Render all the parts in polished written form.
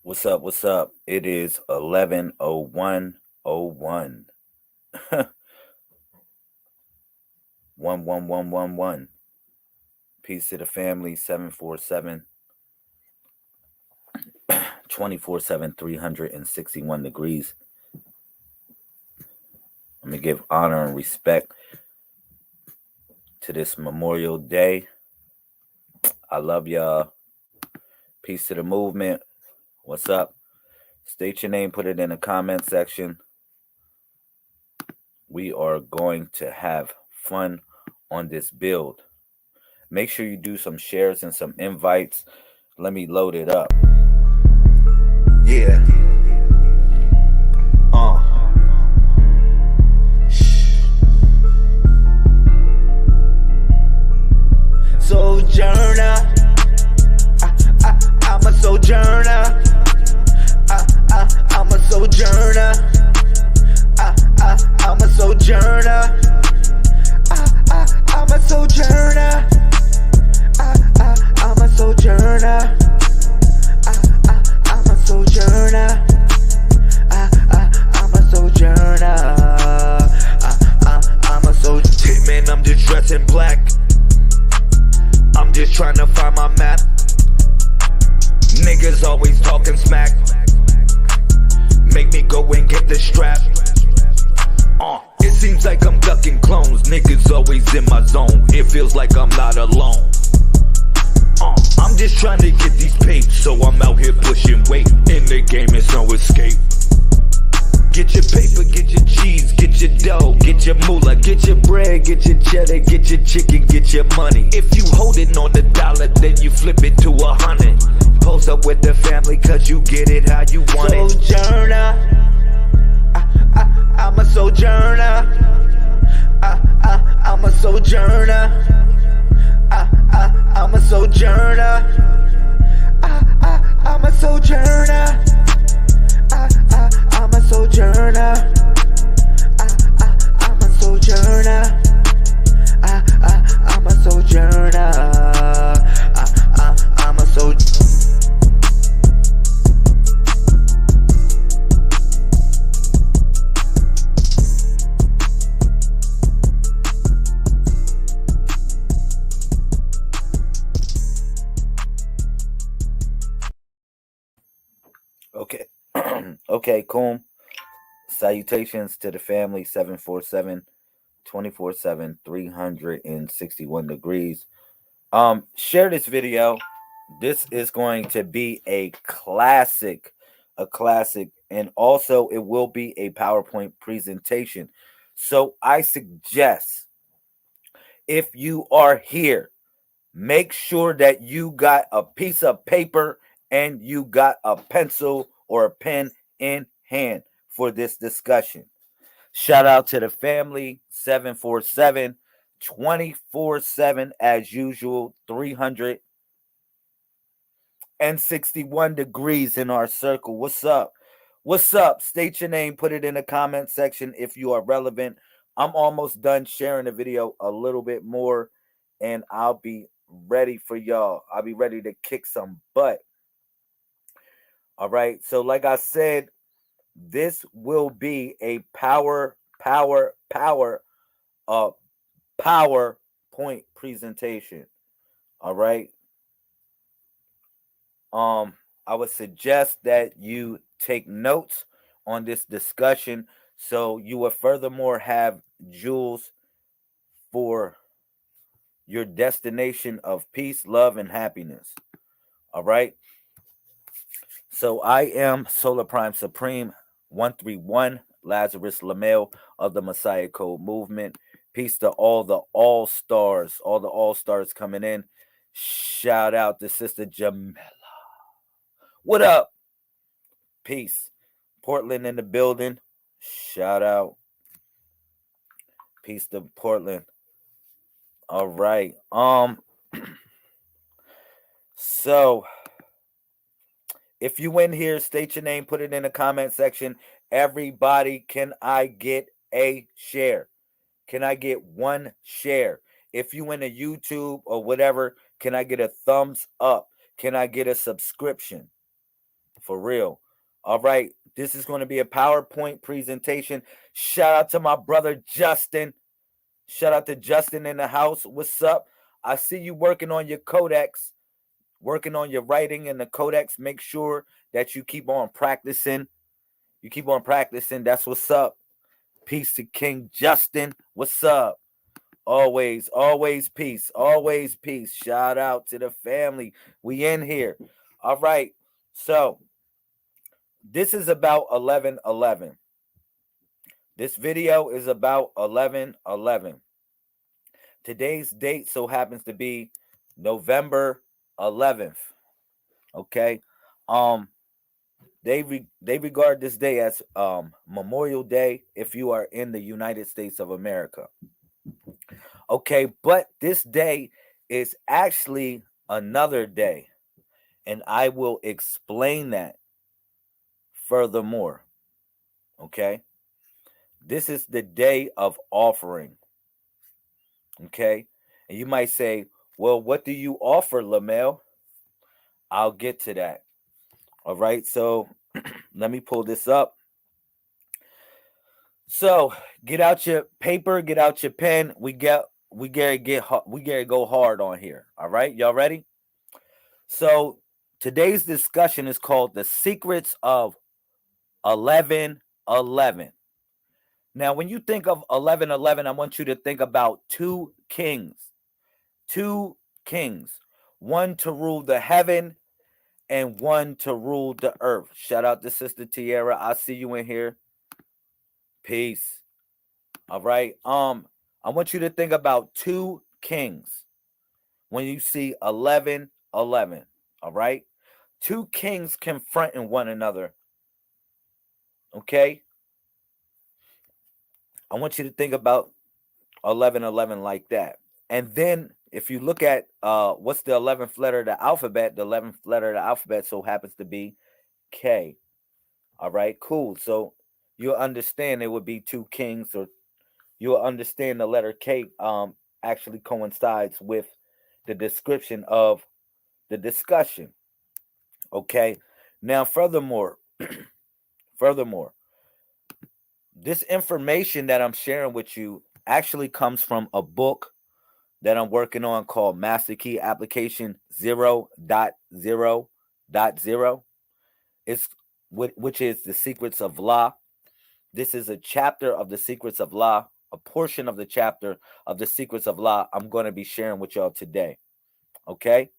What's up? What's up? It is 11:01:01. 11111. Peace to the family. 747 24/7 361 degrees. Let me give honor and respect to this Memorial Day. I love y'all. Peace to the movement. What's up? State your name, put it in the comment section. We are going to have fun on this build. Make sure you do some shares and some invites. Let me load it up. Yeah. Sojourner. I'm a sojourner. I'm a sojourner. I'm a sojourner. I'm a sojourner. I'm a sojourner. I'm a sojourner. I'm a sojourner. I'm a sojourner. Man, I'm just dressed in black. I'm just trying to find my map. Niggas always talking smack. Make me go and get the strap. It seems like I'm ducking clones. Niggas always in my zone. It feels like I'm not alone. I'm just trying to get these papes, so I'm out here pushing weight. In the game, it's no escape. Get your paper, get your cheese, get your dough, get your moolah, get your bread, get your cheddar, get your chicken, get your money. If you holding on the dollar, then you flip it to 100. Post up with the family, cause you get it how you want it. Sojourner, I'm a sojourner. I'm a sojourner. I'm a sojourner. I'm a sojourner. I'm a sojourner. I'm a sojourner. I'm a sojourner. I'm a sojourner. Okay. Okay, cool. Salutations to the family. 747 24/7 361 degrees. Share this video. This is going to be a classic, and also it will be a PowerPoint presentation. So I suggest, if you are here, make sure that you got a piece of paper and you got a pencil or a pen in hand for this discussion. Shout out to the family. 747 24/7 as usual. 361 degrees in our circle. What's up? What's up? State your name, put it in the comment section if you are relevant. I'm almost done sharing the video a little bit more, and I'll be ready for y'all. I'll be ready to kick some butt. All right. So, like I said, this will be a PowerPoint presentation. All right. I would suggest that you take notes on this discussion, so you will furthermore have jewels for your destination of peace, love, and happiness. All right. So I am Solar Prime Supreme 131 Lazarus Lamel of the Messiah Code movement. Peace to all the all-stars coming in. Shout out to Sister Jamela. What up? Peace. Portland in the building. Shout out. Peace to Portland. All right. So if you in here, state your name, put it in the comment section. Everybody, can I get a share? Can I get one share? If you in a YouTube or whatever, can I get a thumbs up? Can I get a subscription? For real. All right. This is going to be a PowerPoint presentation. Shout out to my brother Justin. Shout out to Justin in the house. What's up? I see you working on your codex, working on your writing in the codex. Make sure that you keep on practicing. You keep on practicing. That's what's up. Peace to King Justin. What's up? Always, always peace. Always peace. Shout out to the family. We in here. All right. So this is about 11/11. This video is about 11/11. Today's date so happens to be November 11th. Okay. They regard this day as Memorial Day if you are in the United States of America. Okay, but this day is actually another day, and I will explain that furthermore. Okay, this is the day of offering. Okay, and you might say, well, what do you offer, Lamel? I'll get to that. All right, so let me pull this up. So get out your paper, get out your pen. We gotta go hard on here. All right, y'all ready? So today's discussion is called "The Secrets of 11/11." Now, when you think of 11/11, I want you to think about two kings, one to rule the heaven and one to rule the earth. Shout out to Sister Tierra. I see you in here. Peace. All right. I want you to think about two kings when you see 11/11. All right. Two kings confronting one another. Okay. I want you to think about 11/11 like that. And then if you look at what's the 11th letter of the alphabet, the 11th letter of the alphabet so happens to be K. All right, cool. So you'll understand it would be two kings, or you'll understand the letter K actually coincides with the description of the discussion. Okay. Now, furthermore, this information that I'm sharing with you actually comes from a book that I'm working on called Master Key Application 0.0.0. It's which is the Secrets of Law. This is a chapter of the Secrets of Law, a portion of the chapter of the Secrets of Law I'm going to be sharing with y'all today. Okay?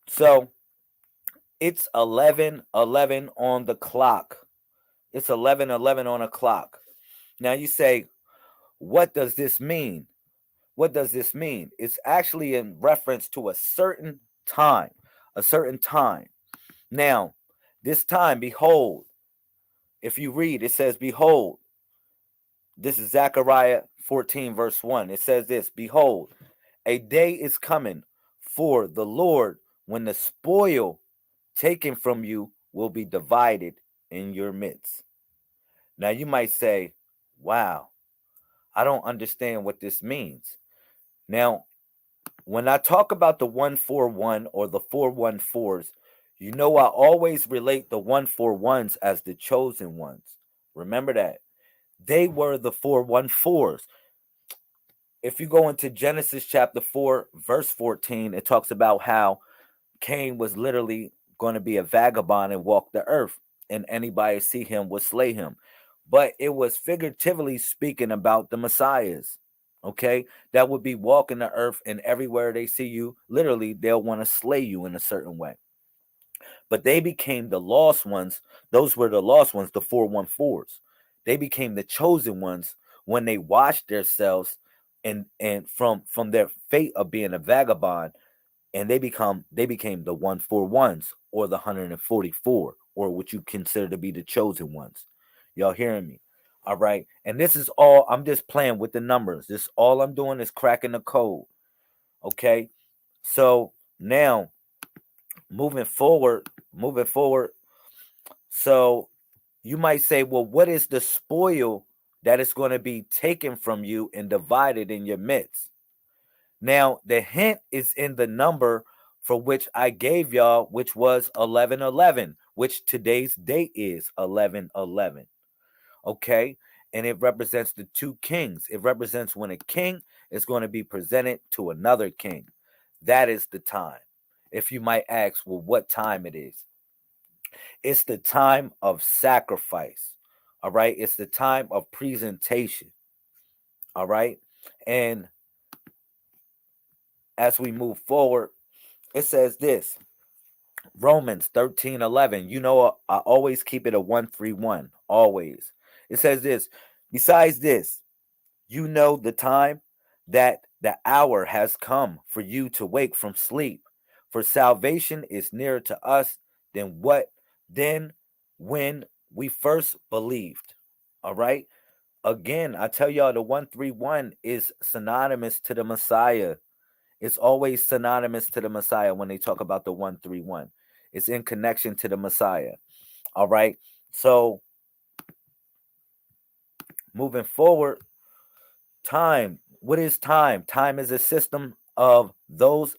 So, it's 11/11 on the clock. It's 11/11 on a clock. Now you say, what does this mean? What does this mean? It's actually in reference to a certain time. Now, this time, behold, if you read, it says, behold, this is Zechariah 14, verse 1. It says this, behold, a day is coming for the Lord when the spoil taken from you will be divided in your midst. Now you might say, wow, I don't understand what this means. Now, when I talk about the 141 or the 414s, you know I always relate the 141s as the chosen ones. Remember that. They were the 414s. If you go into Genesis chapter 4, verse 14, it talks about how Cain was literally going to be a vagabond and walk the earth, and anybody see him would slay him. But it was figuratively speaking about the messiahs, okay, that would be walking the earth, and everywhere they see you, literally, they'll want to slay you in a certain way. But they became the lost ones. Those were the lost ones, the 414s. They became the chosen ones when they washed themselves and from their fate of being a vagabond, and they became the 141s, or the 144, or what you consider to be the chosen ones. Y'all hearing me? All right. And this is all, I'm just playing with the numbers. This all I'm doing is cracking the code. Okay. So now moving forward. So you might say, well, what is the spoil that is going to be taken from you and divided in your midst? Now, the hint is in the number for which I gave y'all, which was 11/11, which today's date is 11/11. Okay? And it represents the two kings. It represents when a king is going to be presented to another king. That is the time. If you might ask, well, what time it is? It's the time of sacrifice. All right? It's the time of presentation. All right? And as we move forward, it says this. Romans 13:11. You know, I always keep it a 131. Always. It says this. Besides this, you know the time that the hour has come for you to wake from sleep. For salvation is nearer to us than when we first believed. All right. Again, I tell y'all the 131 is synonymous to the Messiah. It's always synonymous to the Messiah when they talk about the 131. It's in connection to the Messiah. All right. So moving forward, time. What is time? Time is a system of those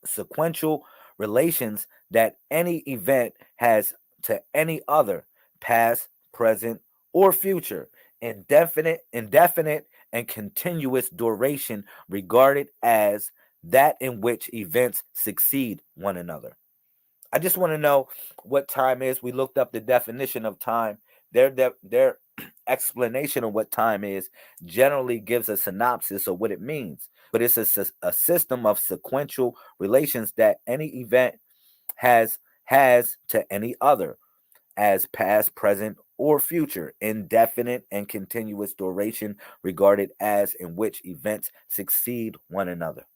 sequential relations that any event has to any other, past, present, or future, indefinite, and continuous duration regarded as that in which events succeed one another. I just want to know what time is. We looked up the definition of time. Their explanation of what time is generally gives a synopsis of what it means. But it's a system of sequential relations that any event has to any other as past, present, or future, indefinite and continuous duration regarded as in which events succeed one another.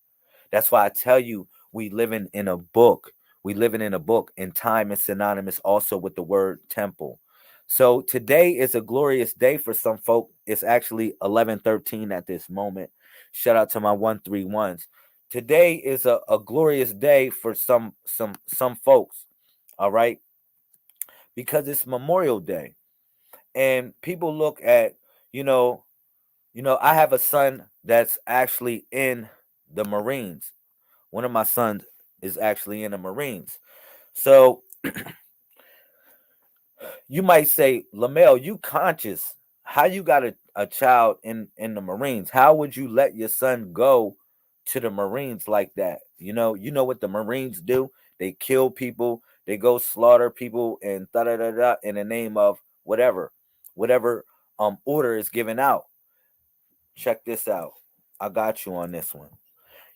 That's why I tell you we living in a book. We living in a book, and time is synonymous also with the word temple. So today is a glorious day for some folk. It's actually 11:13 at this moment. Shout out to my 131s. Today is a glorious day for some folks. All right, because it's Memorial Day, and people look at you know I have a son that's actually in the Marines. One of my sons is actually in the Marines. So you might say, Lamel, you conscious. How you got a child in the Marines? How would you let your son go to the Marines like that? You know what the Marines do? They kill people, they go slaughter people and da da da da in the name of whatever order is given out. Check this out. I got you on this one.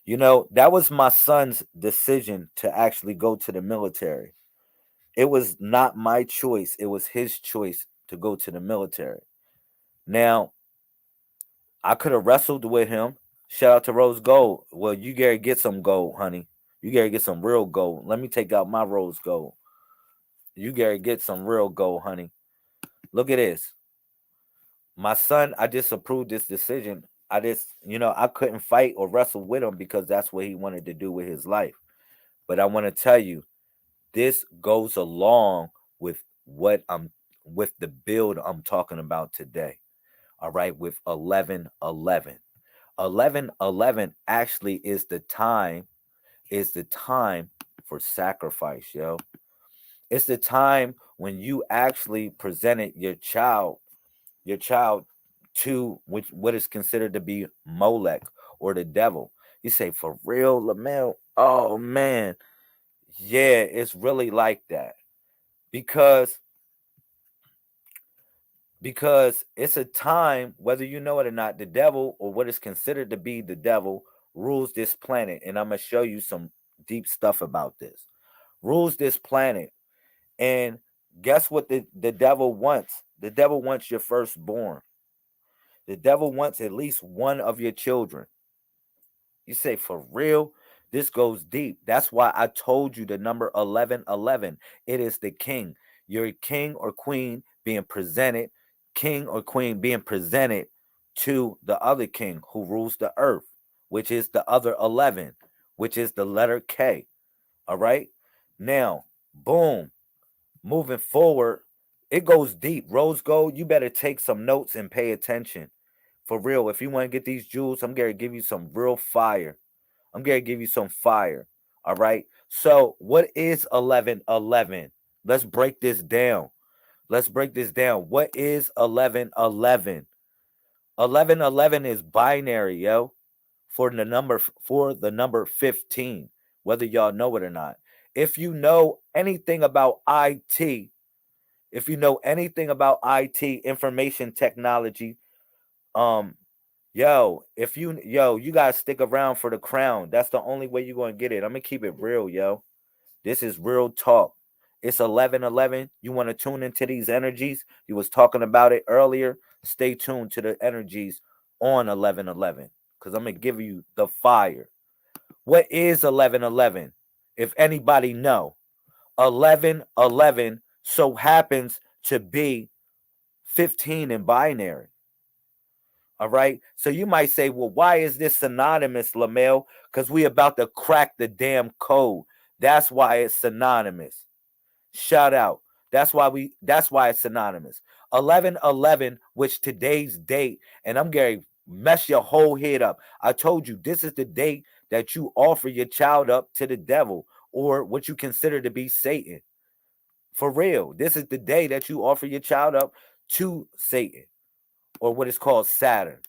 That was my son's decision to actually go to the military. It was not my choice. It was his choice to go to the military. Now, I could have wrestled with him. Shout out to Rose Gold. Well, you gotta get some gold, honey. You gotta get some real gold. Let me take out my rose gold. You gotta get some real gold, honey. Look at this. My son, I just approved this decision. I couldn't fight or wrestle with him because that's what he wanted to do with his life. But I want to tell you, this goes along with with the build I'm talking about today. All right, with 11/11. 11/11 actually is the time for sacrifice, yo. It's the time when you actually presented your child to what is considered to be Molech or the devil. You say, for real, Lamel? Oh man, yeah, it's really like that. Because it's a time, whether you know it or not, the devil, or what is considered to be the devil, rules this planet. And I'm gonna show you some deep stuff about this. Rules this planet. And guess what the devil wants? The devil wants your firstborn. The devil wants at least one of your children. You say, for real? This goes deep. That's why I told you the number 11/11. It is the king. You're a king or queen being presented to the other king who rules the earth, which is the other 11, which is the letter K. All right? Now, boom, moving forward, it goes deep. Rose gold, you better take some notes and pay attention. For real, if you want to get these jewels, I'm going to give you some real fire. I'm going to give you some fire. All right. So what is 1111? Let's break this down. Let's break this down. What is 1111? 1111 is binary, yo, for the number 15, whether y'all know it or not. If you know anything about IT, if you know anything about IT, information technology, um you gotta stick around for the crown. That's the only way you're gonna get it. I'm gonna keep it real, yo. This is real talk. It's 11:11. You want to tune into these energies? You was talking about it earlier. Stay tuned to the energies on 11:11 because I'm gonna give you the fire. What is 11:11? If anybody know, 11:11 so happens to be 15 in binary. All right. So you might say, well, why is this synonymous, Lamel? Because we about to crack the damn code. That's why it's synonymous. Shout out. That's why it's synonymous. 11:11, which today's date, and I'm Gary, mess your whole head up. I told you this is the date that you offer your child up to the devil or what you consider to be Satan. For real. This is the day that you offer your child up to Satan or what is called Saturn.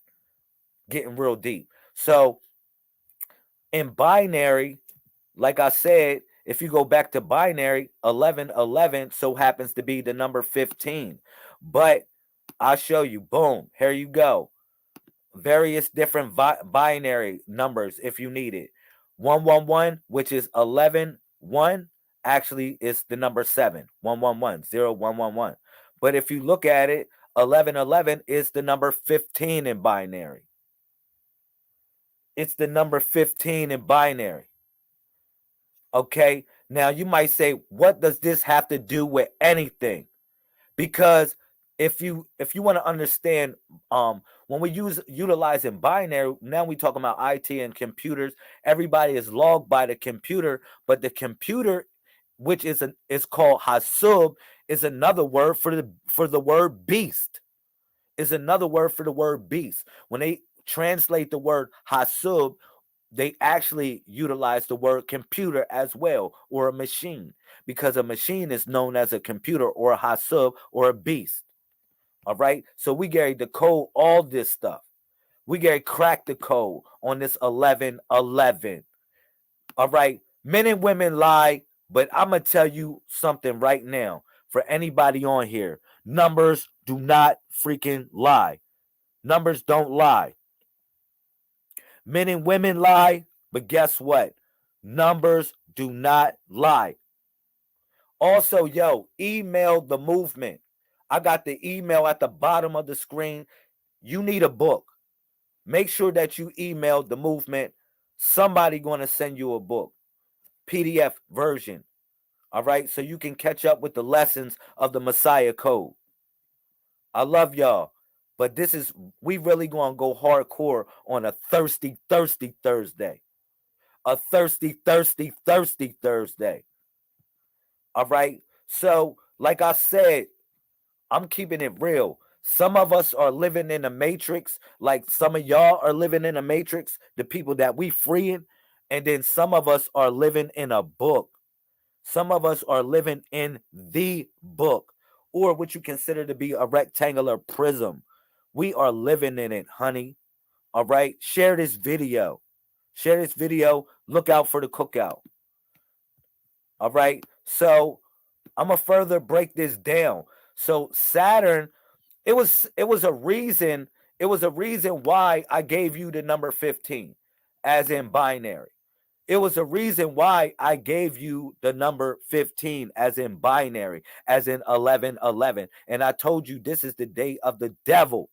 Getting real deep. So in binary, like I said, if you go back to binary, 11:11 so happens to be the number 15. But I'll show you. Boom. Here you go. Various different binary numbers if you need it. 111, which is 11, 1, actually is the number 7. 111, 0111. But if you look at it, 11:11 is the number 15 in binary. It's the number 15 in binary. Okay. Now you might say, what does this have to do with anything? Because if you want to understand, when we utilizing binary, now we talking about IT and computers. Everybody is logged by the computer, but the computer, which is called hasub, is another word for the word beast. Is another word for the word beast. When they translate the word hasub, they actually utilize the word computer as well, or a machine, because a machine is known as a computer or a hasub or a beast. All right. So we get to decode all this stuff. We get to crack the code on this 11:11. All right. Men and women lie, but I'm going to tell you something right now for anybody on here. Numbers do not freaking lie. Numbers don't lie. Men and women lie, but guess what? Numbers do not lie. Also, yo, email the movement. I got the email at the bottom of the screen. You need a book. Make sure that you email the movement. Somebody going to send you a book, PDF version. All right, so you can catch up with the lessons of the Messiah Code. I love y'all. But we really going to go hardcore on a thirsty, thirsty Thursday. A thirsty, thirsty, thirsty Thursday. All right. So, like I said, I'm keeping it real. Some of us are living in a matrix, like some of y'all are living in a matrix, the people that we freeing. And then some of us are living in a book. Some of us are living in the book, or what you consider to be a rectangular prism. We are living in it, honey. All right. Share this video. Share this video. Look out for the cookout. All right. So I'm gonna further break this down. So Saturn, it was a reason. It was a reason why I gave you the number 15, as in binary. It was a reason why I gave you the number 15 as in binary, as in 11:11. And I told you this is the day of the devil.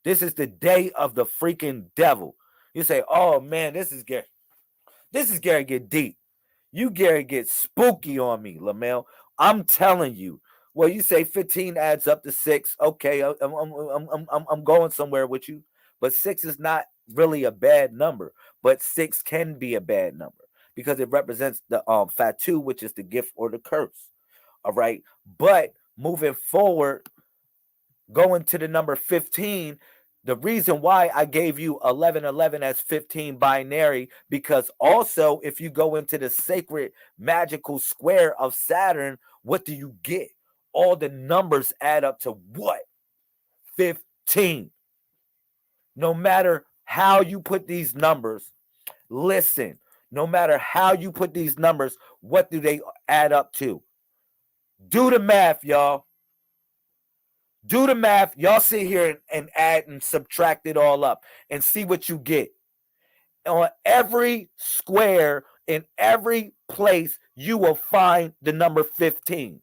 This is the day of the freaking devil. You say, oh man, this is Gary. This is Gary get deep. You Gary get spooky on me, Lamel. I'm telling you. Well, you say 15 adds up to 6. Okay, I'm going somewhere with you. But 6 is not really a bad number. But 6 can be a bad number because it represents the fatu, which is the gift or the curse. All right. But moving forward, going to the number 15, The reason why I gave you 1111 as 15 binary, because also if you go into the sacred magical square of Saturn, what do you get? All the numbers add up to what? 15. No matter how you put these numbers, listen, no matter how you put these numbers, what do they add up to? Do the math, y'all. Do the math. Y'all sit here and add and subtract it all up and see what you get. On every square, in every place, you will find the number 15.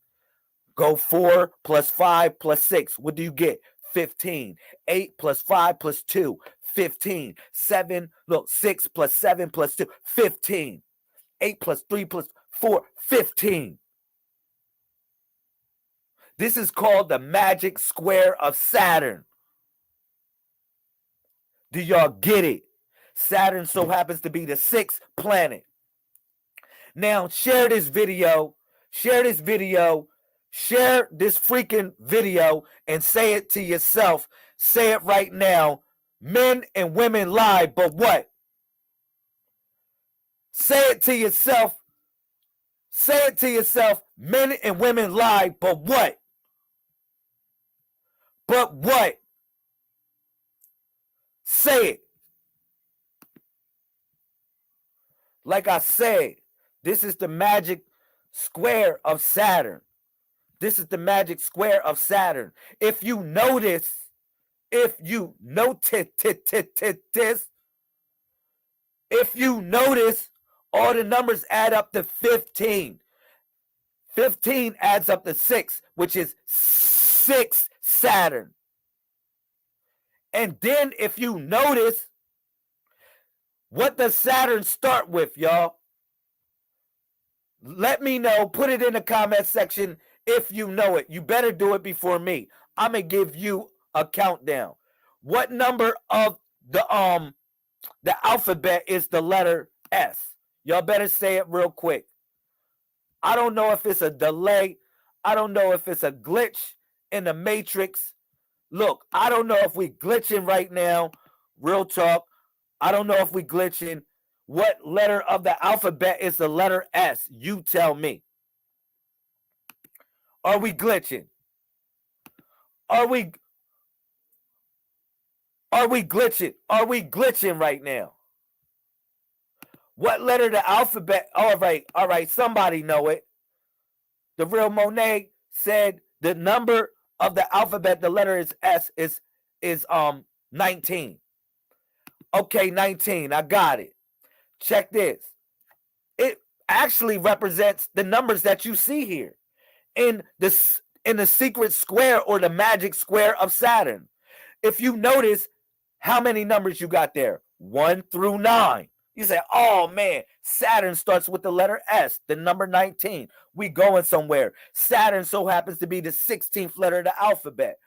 Go 4 plus 5 plus 6. What do you get? 15. 8 plus 5 plus 2. 15. 7, look, 6 plus 7 plus 2. 15. 8 plus 3 plus 4. 15. This is called the magic square of Saturn. Do y'all get it? Saturn so happens to be the 6th planet. Now, share this video. Share this video. Share this freaking video and say it to yourself. Say it right now. Men and women lie, but what? Say it to yourself. Say it to yourself. Men and women lie, but what? But what? Say it. Like I said, this is the magic square of Saturn. This is the magic square of Saturn. If you notice, if you notice, all the numbers add up to 15. 15 adds up to 6, which is 6 Saturn. And then if you notice, what does Saturn start with, y'all? Let me know. Put it in the comment section if you know it. You better do it before me. I'm going to give you a countdown. What number of the alphabet is the letter S? Y'all better say it real quick. I don't know if it's a delay. I don't know if it's a glitch in the matrix. Look, I don't know if we glitching right now. Real talk. I don't know if we glitching. What letter of the alphabet is the letter S? You tell me. Are we glitching? Are we glitching? Are we glitching right now? What letter of the alphabet? All right. Somebody know it. The real Monet said the number of the alphabet, the letter is S, is 19. Okay, 19. I got it. Check this. It actually represents the numbers that you see here in the secret square or the magic square of Saturn. If you notice how many numbers you got there, 1 through 9. You say, oh man, Saturn starts with the letter S, the number 19. We going somewhere. Saturn so happens to be the 16th letter of the alphabet.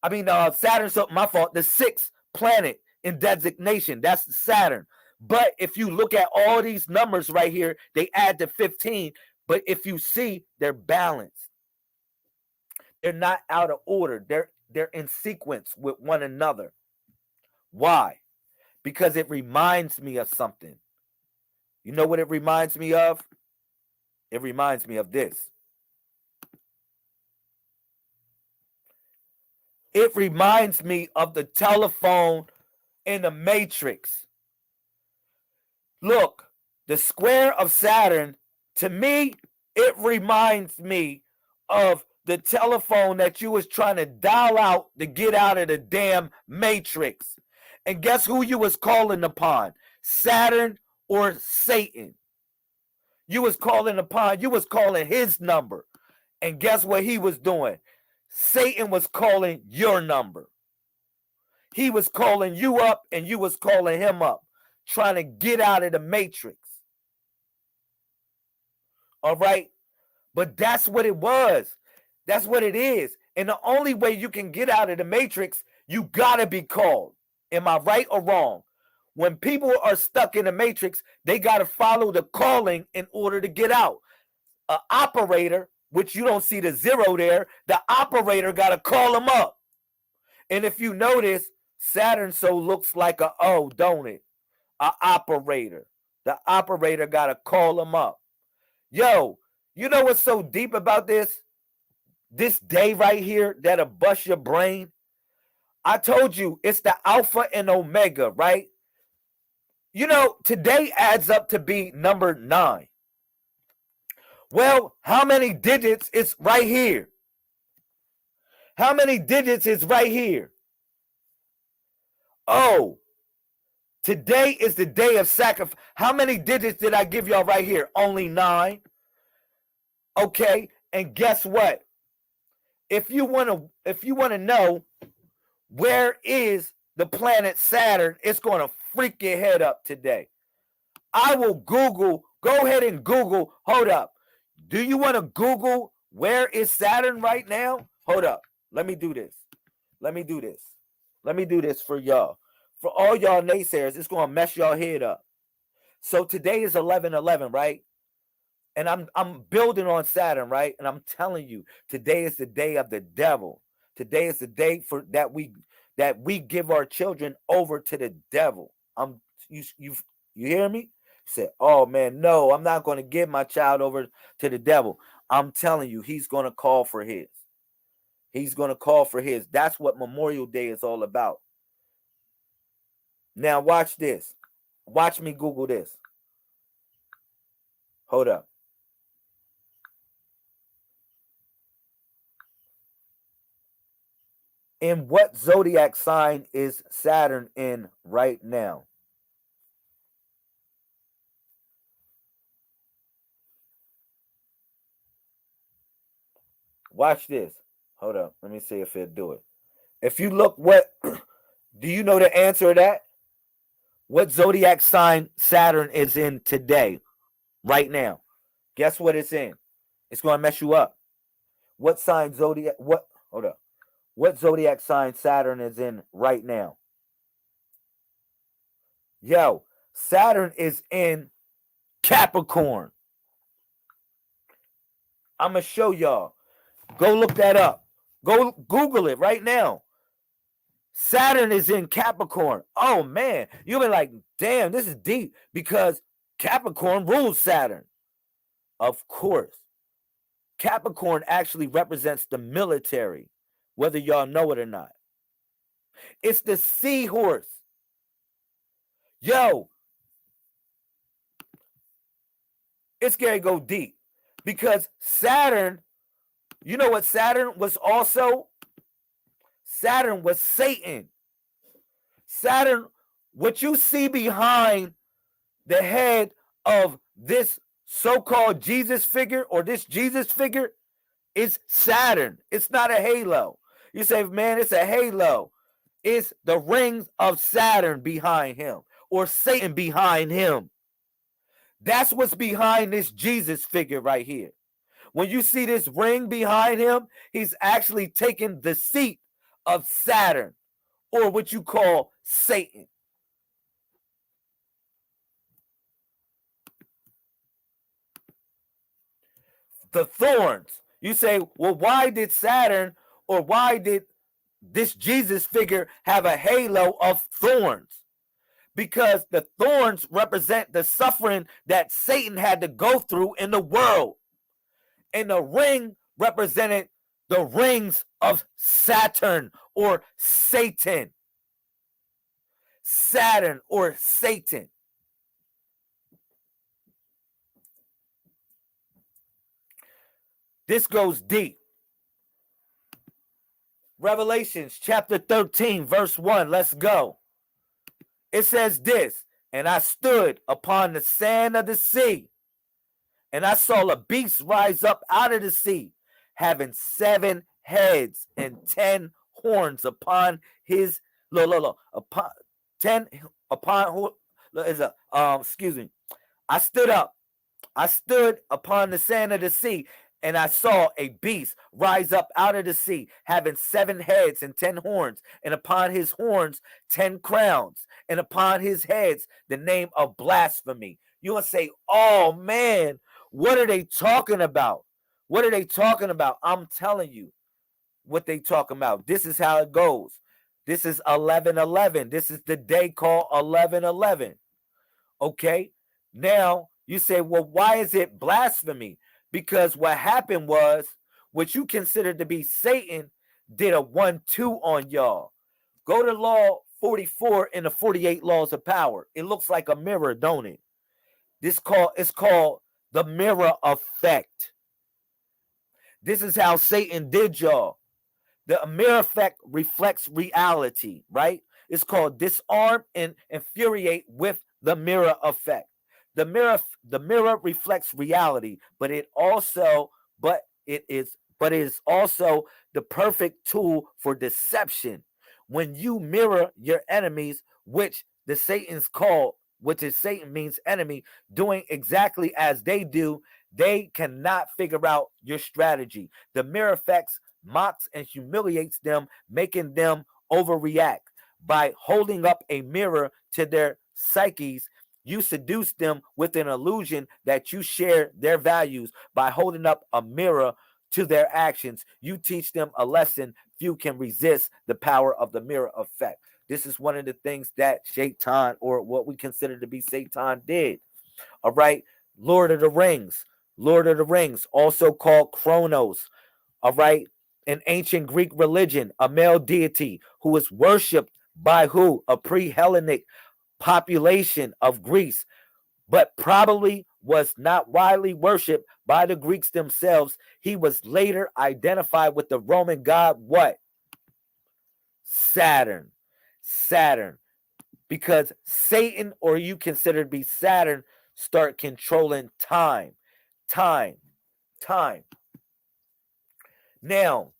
I mean, Saturn, so my fault, the 6th planet in designation. That's Saturn. But if you look at all these numbers right here, they add to 15. But if you see, they're balanced. They're not out of order. They're in sequence with one another. Why? Because it reminds me of something. You know what it reminds me of? It reminds me of this. It reminds me of the telephone in the Matrix. Look, the square of Saturn, to me, it reminds me of the telephone that you was trying to dial out to get out of the damn Matrix. And guess who you was calling upon? Saturn or Satan? You was calling his number. And guess what he was doing? Satan was calling your number. He was calling you up and you was calling him up, trying to get out of the Matrix. All right? But that's what it was. That's what it is. And the only way you can get out of the Matrix, you got to be called. Am I right or wrong? When people are stuck in the Matrix, they got to follow the calling in order to get out. An operator, which you don't see the 0 there, the operator got to call them up. And if you notice, Saturn so looks like a O, don't it? A operator. The operator got to call him up. Yo, you know what's so deep about this? This day right here that'll bust your brain. I told you it's the alpha and omega, right? You know, today adds up to be number 9. Well, how many digits is right here? How many digits is right here? Oh, today is the day of sacrifice. How many digits did I give y'all right here? Only 9. Okay, and guess what? If you want to know where is the planet Saturn, it's going to freak your head up today. I will Google, go ahead and Google, hold up. Do you want to Google where is Saturn right now? Hold up. Let me do this. Let me do this. Let me do this for y'all. For all y'all naysayers, it's going to mess y'all head up. So today is 11/11, right? And I'm building on Saturn, right? And I'm telling you, today is the day of the devil. Today is the day for that we give our children over to the devil. You hear me? You said, "Oh man, no, I'm not going to give my child over to the devil." I'm telling you, he's going to call for his. He's going to call for his. That's what Memorial Day is all about. Now watch this. Watch me Google this. Hold up. In what zodiac sign is Saturn in right now? Watch this. Hold up. Let me see if it'll do it. If you look, what do you know the answer to that? What zodiac sign Saturn is in today, right now? Guess what it's in? It's going to mess you up. What sign zodiac? What? Hold up. What zodiac sign Saturn is in right now? Yo, Saturn is in Capricorn. I'm going to show y'all. Go look that up. Go Google it right now. Saturn is in Capricorn. Oh, man. You'll be like, damn, this is deep because Capricorn rules Saturn. Of course. Capricorn actually represents the military, whether y'all know it or not. It's the seahorse. Yo, it's going to go deep because Saturn, you know what Saturn was also? Saturn was Satan. Saturn, what you see behind the head of this so-called Jesus figure or this Jesus figure is Saturn. It's not a halo. You say, man, it's a halo. It's the rings of Saturn behind him or Satan behind him. That's what's behind this Jesus figure right here. When you see this ring behind him, he's actually taking the seat of Saturn, or what you call Satan. The thorns. You say, well, why did Saturn or why did this Jesus figure have a halo of thorns? Because the thorns represent the suffering that Satan had to go through in the world. And the ring represented the rings of Saturn or Satan. Saturn or Satan. This goes deep. Revelations chapter 13, verse 1. Let's go. It says this, and I stood upon the sand of the sea, and I saw a beast rise up out of the sea, having 7 heads and 10 horns upon his upon 10 upon is a excuse me. I stood upon the sand of the sea, and I saw a beast rise up out of the sea, having 7 heads and 10 horns, and upon his horns 10 crowns, and upon his heads the name of blasphemy. You will say, oh man, what are they talking about? What are they talking about? I'm telling you what they talking about. This is how it goes. This is 11:11. This is the day called 11:11. Okay? Now, you say, well, why is it blasphemy? Because what happened was, what you consider to be Satan did a 1-2 on y'all. Go to law 44 in the 48 laws of power. It looks like a mirror, don't it? It's called the mirror effect. This is how Satan did y'all. The mirror effect reflects reality, right? It's called disarm and infuriate with the mirror effect. The mirror reflects reality, but it is also the perfect tool for deception. When you mirror your enemies, which is Satan means enemy, doing exactly as they do, they cannot figure out your strategy. The mirror effects mocks and humiliates them, making them overreact. By holding up a mirror to their psyches, you seduce them with an illusion that you share their values. By holding up a mirror to their actions, you teach them a lesson few can resist: the power of the mirror effect. This is one of the things that Shaitan, or what we consider to be Satan, did. All right. Lord of the Rings. Lord of the Rings, also called Chronos. All right. In ancient Greek religion, a male deity who was worshipped by who? A pre-Hellenic population of Greece, but probably was not widely worshipped by the Greeks themselves. He was later identified with the Roman god what? Saturn. Saturn. Because Satan, or you consider to be Saturn, start controlling time. Time. Time. Now,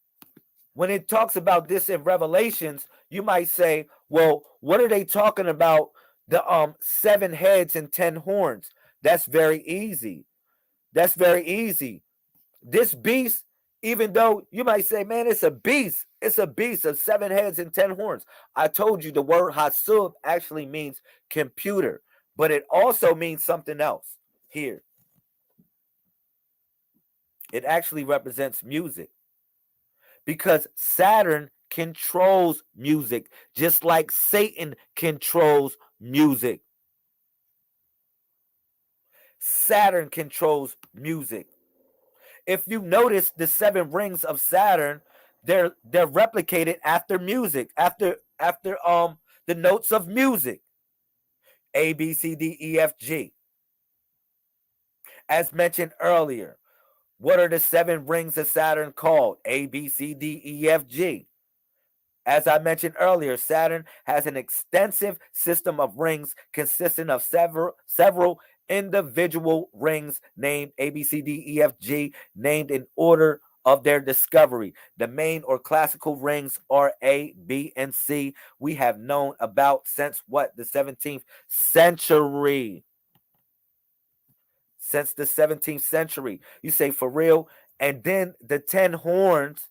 when it talks about this in Revelations, you might say, well, what are they talking about? The 7 heads and 10 horns. That's very easy. That's very easy. This beast, even though you might say, man, it's a beast. It's a beast of 7 heads and 10 horns. I told you the word Hasub actually means computer, but it also means something else here. It actually represents music, because Saturn controls music, just like Satan controls music. Saturn controls music. If you notice the 7 rings of Saturn, they're replicated after music, after the notes of music. A, B, C, D, E, F, G. As mentioned earlier, what are the 7 rings of Saturn called? A, B, C, D, E, F, G. As I mentioned earlier, Saturn has an extensive system of rings consisting of several individual rings named A, B, C, D, E, F, G, named in order of their discovery. The main or classical rings are A, B, and C. We have known about since what? The 17th century. Since the 17th century. You say, for real? And then the 10 horns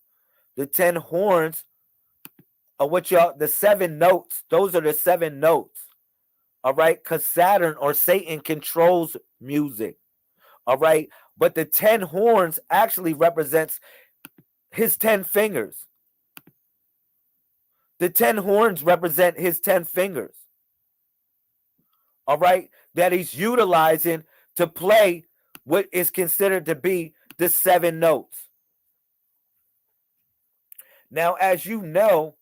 are what y'all, the 7 notes. Those are the 7 notes. All right, because Saturn, or Satan, controls music. All right, but the 10 horns actually represents his 10 fingers. The 10 horns represent his 10 fingers. All right, that he's utilizing to play what is considered to be the 7 notes. Now, as you know,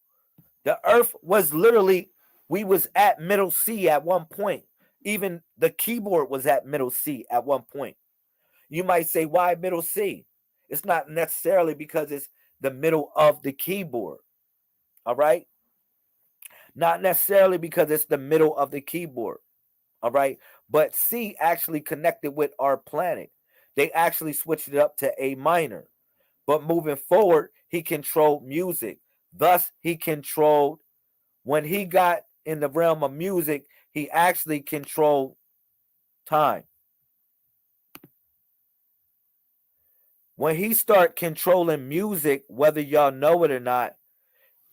the earth was literally, we was at middle C at one point. Even the keyboard was at middle C at one point. You might say, why middle C? It's not necessarily because it's the middle of the keyboard. All right? Not necessarily because it's the middle of the keyboard. All right? But C actually connected with our planet. They actually switched it up to A minor. But moving forward, he controlled music. Thus, he controlled, when he got in the realm of music, he actually controlled time. When he start controlling music, whether y'all know it or not,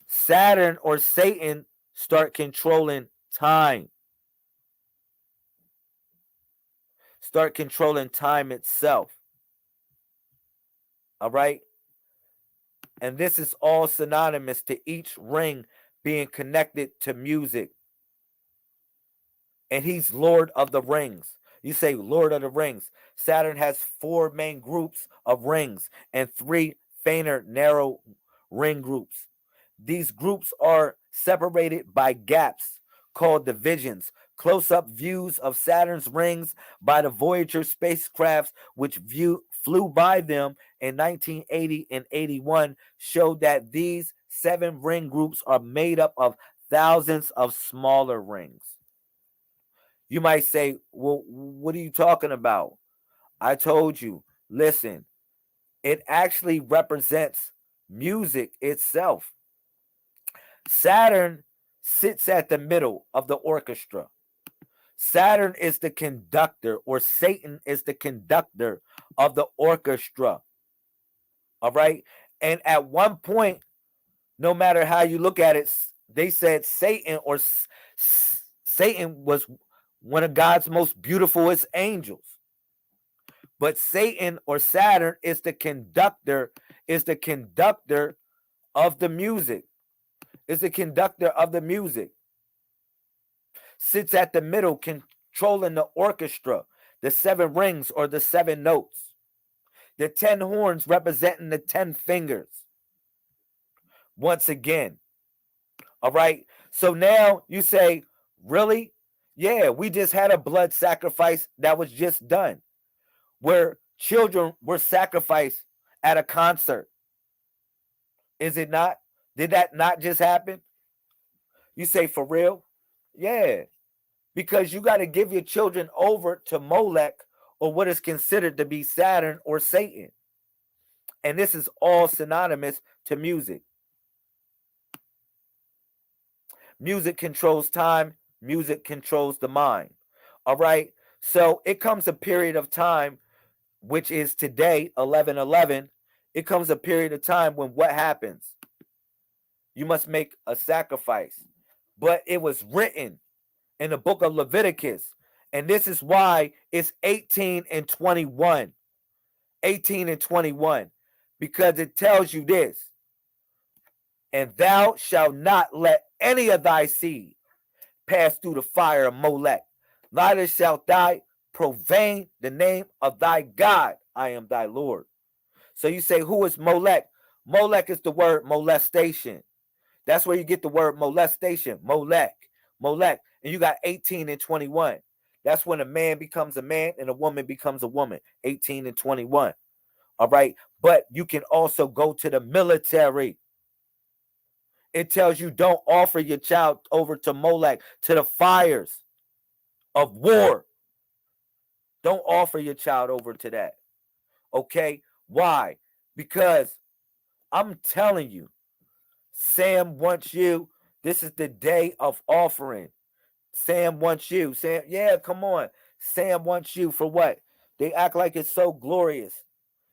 Saturn or Satan start controlling time. Start controlling time itself. All right? And this is all synonymous to each ring being connected to music. And he's Lord of the Rings. You say Lord of the Rings. Saturn has 4 main groups of rings and 3 fainter, narrow ring groups. These groups are separated by gaps called divisions. Close up views of Saturn's rings by the Voyager spacecrafts, which flew by them in 1980 and 81, showed that these 7 ring groups are made up of thousands of smaller rings. You might say, well, what are you talking about? I told you, listen, it actually represents music itself. Saturn sits at the middle of the orchestra. Saturn is the conductor, or Satan is the conductor of the orchestra. All right. And at one point, no matter how you look at it, they said Satan Satan was one of God's most beautifulest angels. But Satan or Saturn is the conductor of the music. Is the conductor of the music. Sits at the middle, controlling the orchestra, the 7 rings or the 7 notes, the 10 horns representing the 10 fingers. Once again, all right. So now you say, really? Yeah, we just had a blood sacrifice that was just done, where children were sacrificed at a concert. Is it not? Did that not just happen? You say, for real? Yeah. Because you got to give your children over to Molech, or what is considered to be Saturn or Satan. And this is all synonymous to music. Music controls time. Music controls the mind. All right. So it comes a period of time, which is today, 11/11. It comes a period of time when what happens? You must make a sacrifice. But it was written in the book of Leviticus. And this is why it's 18 and 21. 18 and 21. Because it tells you this. And thou shalt not let any of thy seed pass through the fire of Molech. Neither shalt thou profane the name of thy God. I am thy Lord. So you say, who is Molech? Molech is the word molestation. That's where you get the word molestation. Molech. Molech. And you got 18 and 21. That's when a man becomes a man and a woman becomes a woman. 18 and 21. All right. But you can also go to the military. It tells you don't offer your child over to Molech, to the fires of war. Don't offer your child over to that. Okay? Why? Because I'm telling you, Sam wants you. This is the day of offering. Sam wants you. Sam, yeah, come on. Sam wants you for what? They act like it's so glorious.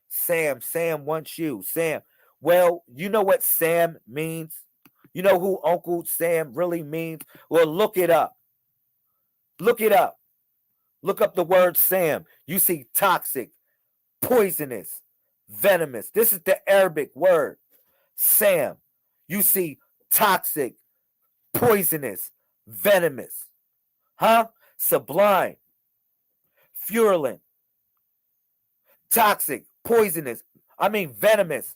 Sam wants you. Sam. Well, you know what Sam means? You know who Uncle Sam really means? Well, look it up. Look it up. Look up the word Sam. You see toxic, poisonous, venomous. This is the Arabic word. Sam. You see toxic, poisonous, venomous. Huh? Sublime, virulent, toxic, poisonous. I mean venomous.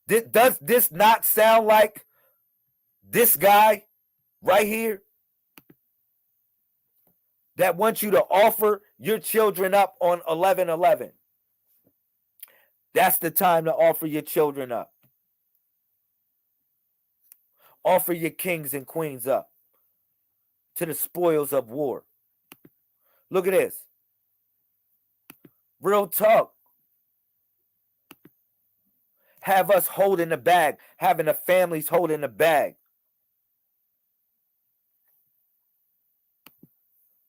Does this not sound like this guy right here that wants you to offer your children up on 11/11? That's the time to offer your children up. Offer your kings and queens up to the spoils of war. Look at this. Real talk. Have us holding the bag, having the families holding the bag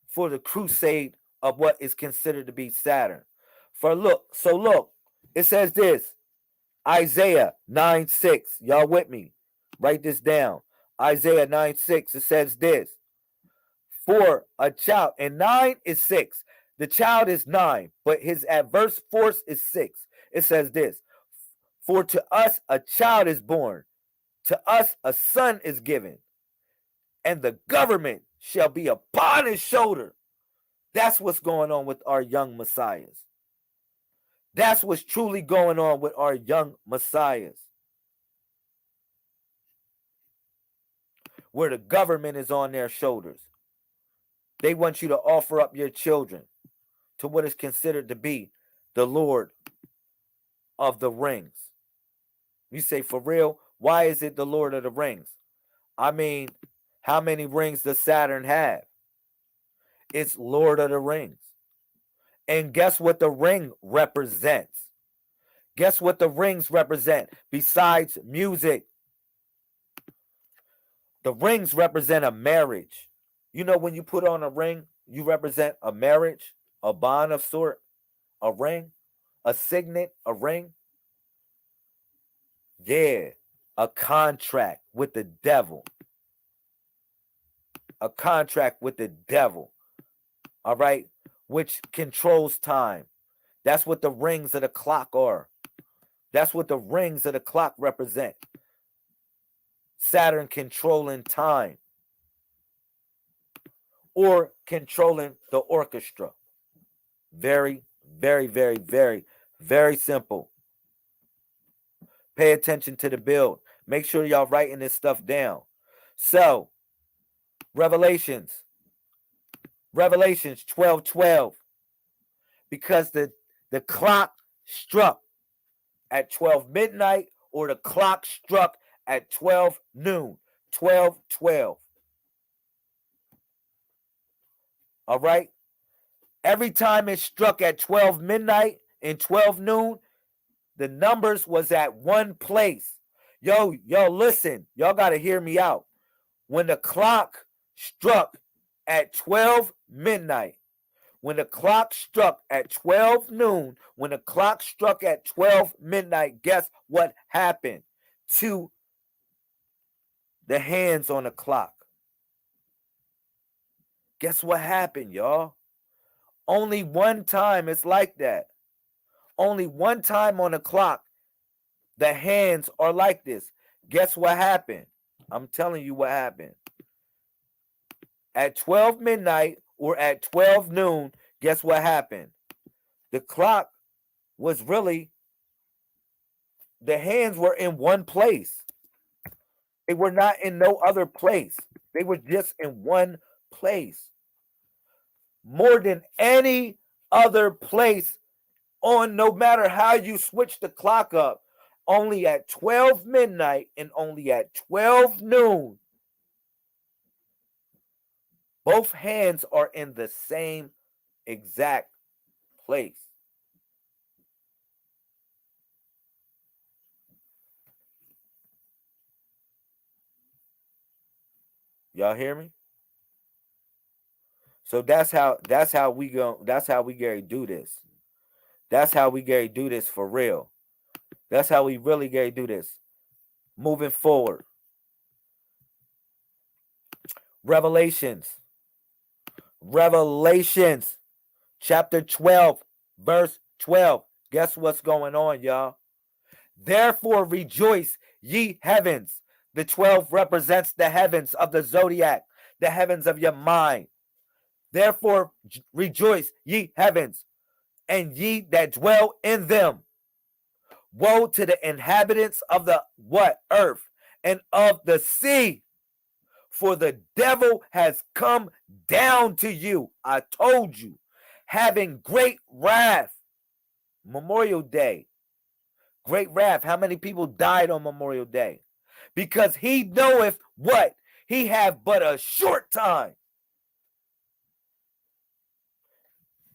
for the crusade of what is considered to be Saturn. Look, it says this, Isaiah 9:6. Y'all with me? Write this down. Isaiah 9:6. It says this. For a child, and 9 is 6. The child is 9, but his adverse force is 6. It says this. For to us a child is born, To us a son is given, and the government shall be upon his shoulder. That's what's going on with our young messiahs. That's what's truly going on with our young messiahs. Where the government is on their shoulders. They want you to offer up your children to what is considered to be the Lord of the Rings. You say, for real, why is it the Lord of the Rings? I mean, how many rings does Saturn have? It's Lord of the Rings. And guess what the ring represents? Guess what the rings represent besides music? The rings represent a marriage. You know, when you put on a ring, you represent a marriage, a bond of sort, a ring, a signet, a ring. Yeah, a contract with the devil. A contract with the devil. All right, which controls time. That's what the rings of the clock are. That's what the rings of the clock represent. Saturn controlling time. Or controlling the orchestra. Very, very, very, very, very simple. Pay attention to the build. Make sure y'all writing this stuff down. So, Revelations 12:12. Because the clock struck at 12 midnight, or the clock struck at 12 noon. 12:12. All right? Every time it struck at 12 midnight and 12 noon, the numbers was at one place. Yo, listen. Y'all got to hear me out. When the clock struck at 12 midnight, when the clock struck at 12 noon, when the clock struck at 12 midnight, guess what happened to the hands on the clock? Guess what happened, y'all? Only one time it's like that. Only one time on the clock, the hands are like this. Guess what happened? I'm telling you what happened. At 12 midnight or at 12 noon, guess what happened? The clock was really, the hands were in one place. They were not in no other place. They were just in one place. More than any other place on, no matter how you switch the clock up, only at 12 midnight and only at 12 noon, both hands are in the same exact place. Y'all hear me? So that's how we go. That's how we Gary do this. That's how we Gary do this for real. That's how we really Gary do this. Moving forward. Revelations chapter 12, verse 12. Guess what's going on, y'all? Therefore rejoice, ye heavens. The 12 represents the heavens of the zodiac, the heavens of your mind. Therefore rejoice, ye heavens, and ye that dwell in them. Woe to the inhabitants of the what? Earth, and of the sea. For the devil has come down to you, I told you, having great wrath. Memorial Day. Great wrath. How many people died on Memorial Day? Because he knoweth what? He have but a short time.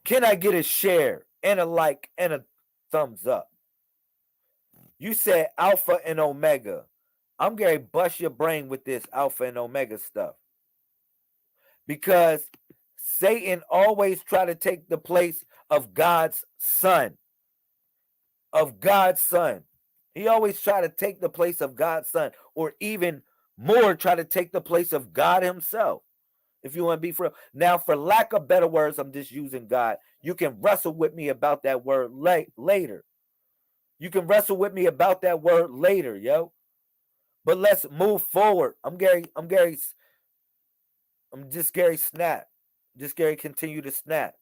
Can I get a share and a like and a thumbs up? You said Alpha and Omega. I'm going to bust your brain with this Alpha and Omega stuff. Because Satan always try to take the place of God's son. Of God's son. He always try to take the place of God's son. Or even more, try to take the place of God himself. If you want to be for real. Now, for lack of better words, I'm just using God. You can wrestle with me about that word later. You can wrestle with me about that word later, yo. But let's move forward. I'm just Gary Snap. Just Gary continue to snap.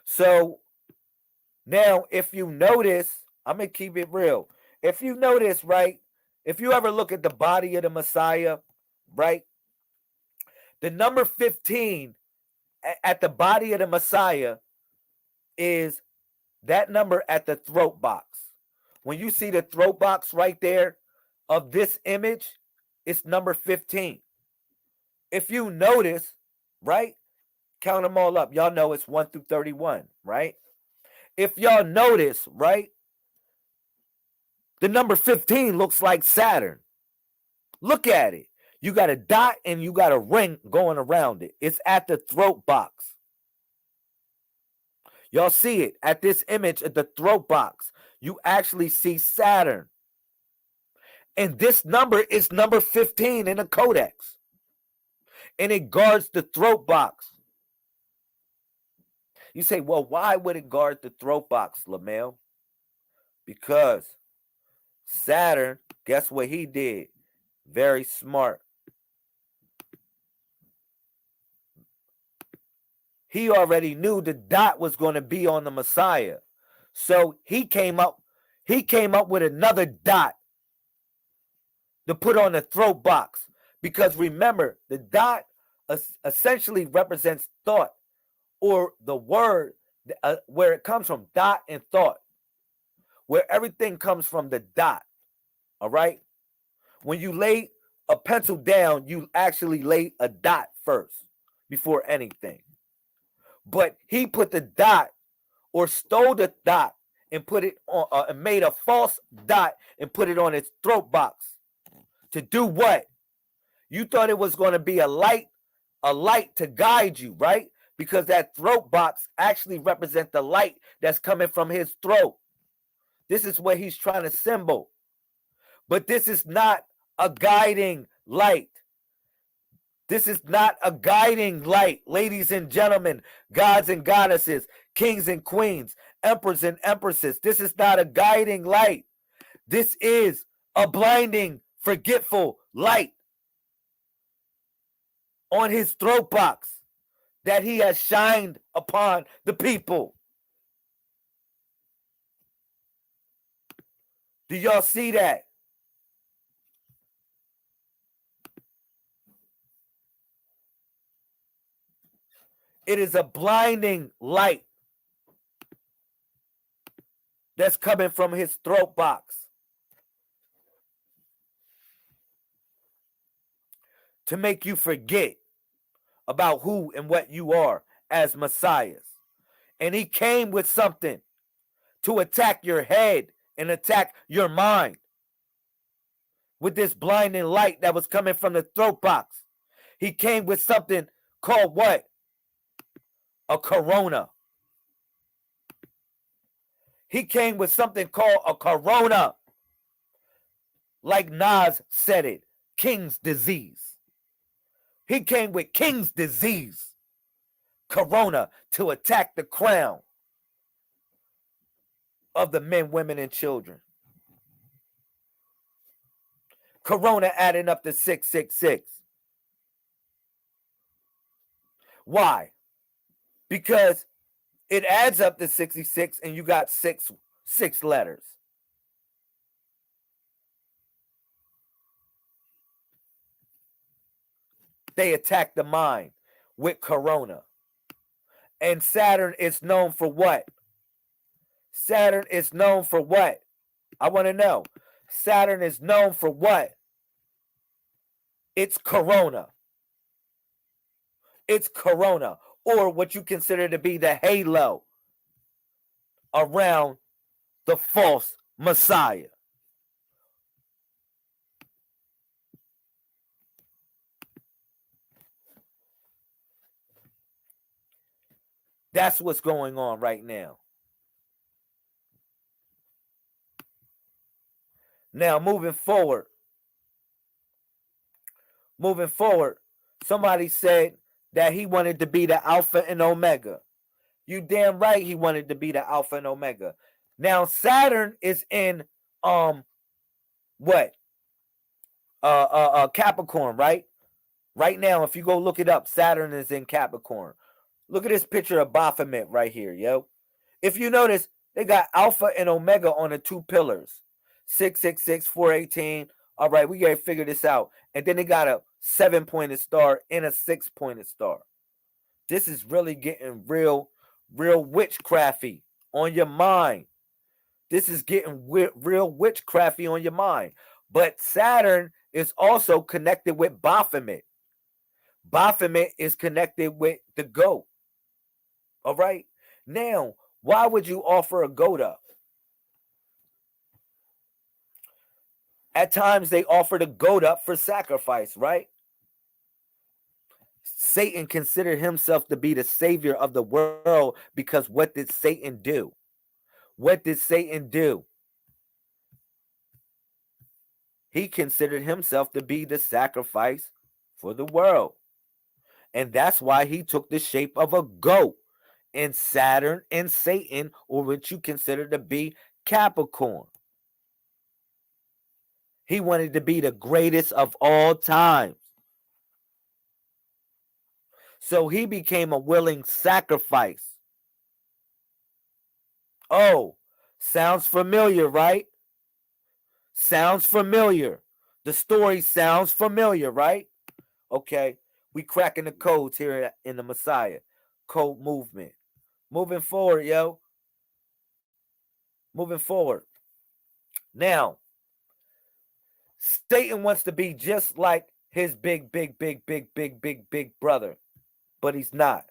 So now if you notice, I'm gonna keep it real. If you notice, right? If you ever look at the body of the Messiah, right? The number 15 at the body of the Messiah is that number at the throat box. When you see the throat box right there of this image, it's number 15. If you notice, right? Count them all up. Y'all know it's 1 through 31, right? If y'all notice, right? The number 15 looks like Saturn. Look at it. You got a dot and you got a ring going around it. It's at the throat box. Y'all see it at this image at the throat box. You actually see Saturn. And this number is number 15 in the codex. And it guards the throat box. You say, well, why would it guard the throat box, LaMel? Because Saturn, guess what he did? Very smart. He already knew the dot was going to be on the Messiah. So he came up with another dot to put on the throat box. Because remember, the dot essentially represents thought, or the word where it comes from, dot and thought, where everything comes from the dot. All right? When you lay a pencil down, you actually lay a dot first before anything. But he put the dot, or stole the dot, and put it on, and made a false dot and put it on its throat box. To do what? You thought it was going to be a light to guide you, right? Because that throat box actually represents the light that's coming from his throat. This is what he's trying to symbol. But this is not a guiding light. This is not a guiding light, ladies and gentlemen, gods and goddesses, kings and queens, emperors and empresses. This is not a guiding light. This is a blinding, forgetful light on his throat box that he has shined upon the people. Do y'all see that? It is a blinding light that's coming from his throat box to make you forget about who and what you are as messiahs. And he came with something to attack your head and attack your mind with this blinding light that was coming from the throat box. He came with something called what? A corona. He came with something called a corona. Like Nas said it, king's disease. He came with king's disease, corona, to attack the crown of the men, women, and children. Corona adding up to 666. Why? Because it adds up to 66 and you got six letters. They attack the mind with corona. And Saturn is known for what? Saturn is known for what? I want to know. Saturn is known for what? It's corona. It's corona, or what you consider to be the halo around the false Messiah. That's what's going on right now. Now, moving forward, somebody said that he wanted to be the Alpha and Omega. You damn right he wanted to be the Alpha and Omega. Now, Saturn is in what? Capricorn, right? Right now, if you go look it up, Saturn is in Capricorn. Look at this picture of Baphomet right here, yo. If you notice, they got Alpha and Omega on the two pillars. 666, 418. All right, we gotta figure this out. And then they got a 7-pointed star and a 6-pointed star. This is really getting real witchcrafty on your mind. This is getting real witchcrafty on your mind. But Saturn is also connected with Baphomet. Baphomet is connected with the goat. All right. Now, why would you offer a goat up? At times they offer the goat up for sacrifice, right? Satan considered himself to be the savior of the world because what did Satan do? What did Satan do? He considered himself to be the sacrifice for the world. And that's why he took the shape of a goat. And Saturn and Satan, or what you consider to be Capricorn. He wanted to be the greatest of all times. So he became a willing sacrifice. Oh, sounds familiar, right? Sounds familiar. The story sounds familiar, right? Okay, we cracking the codes here in the Messiah code movement. Moving forward, yo. Moving forward. Now, Satan wants to be just like his big brother, but he's not.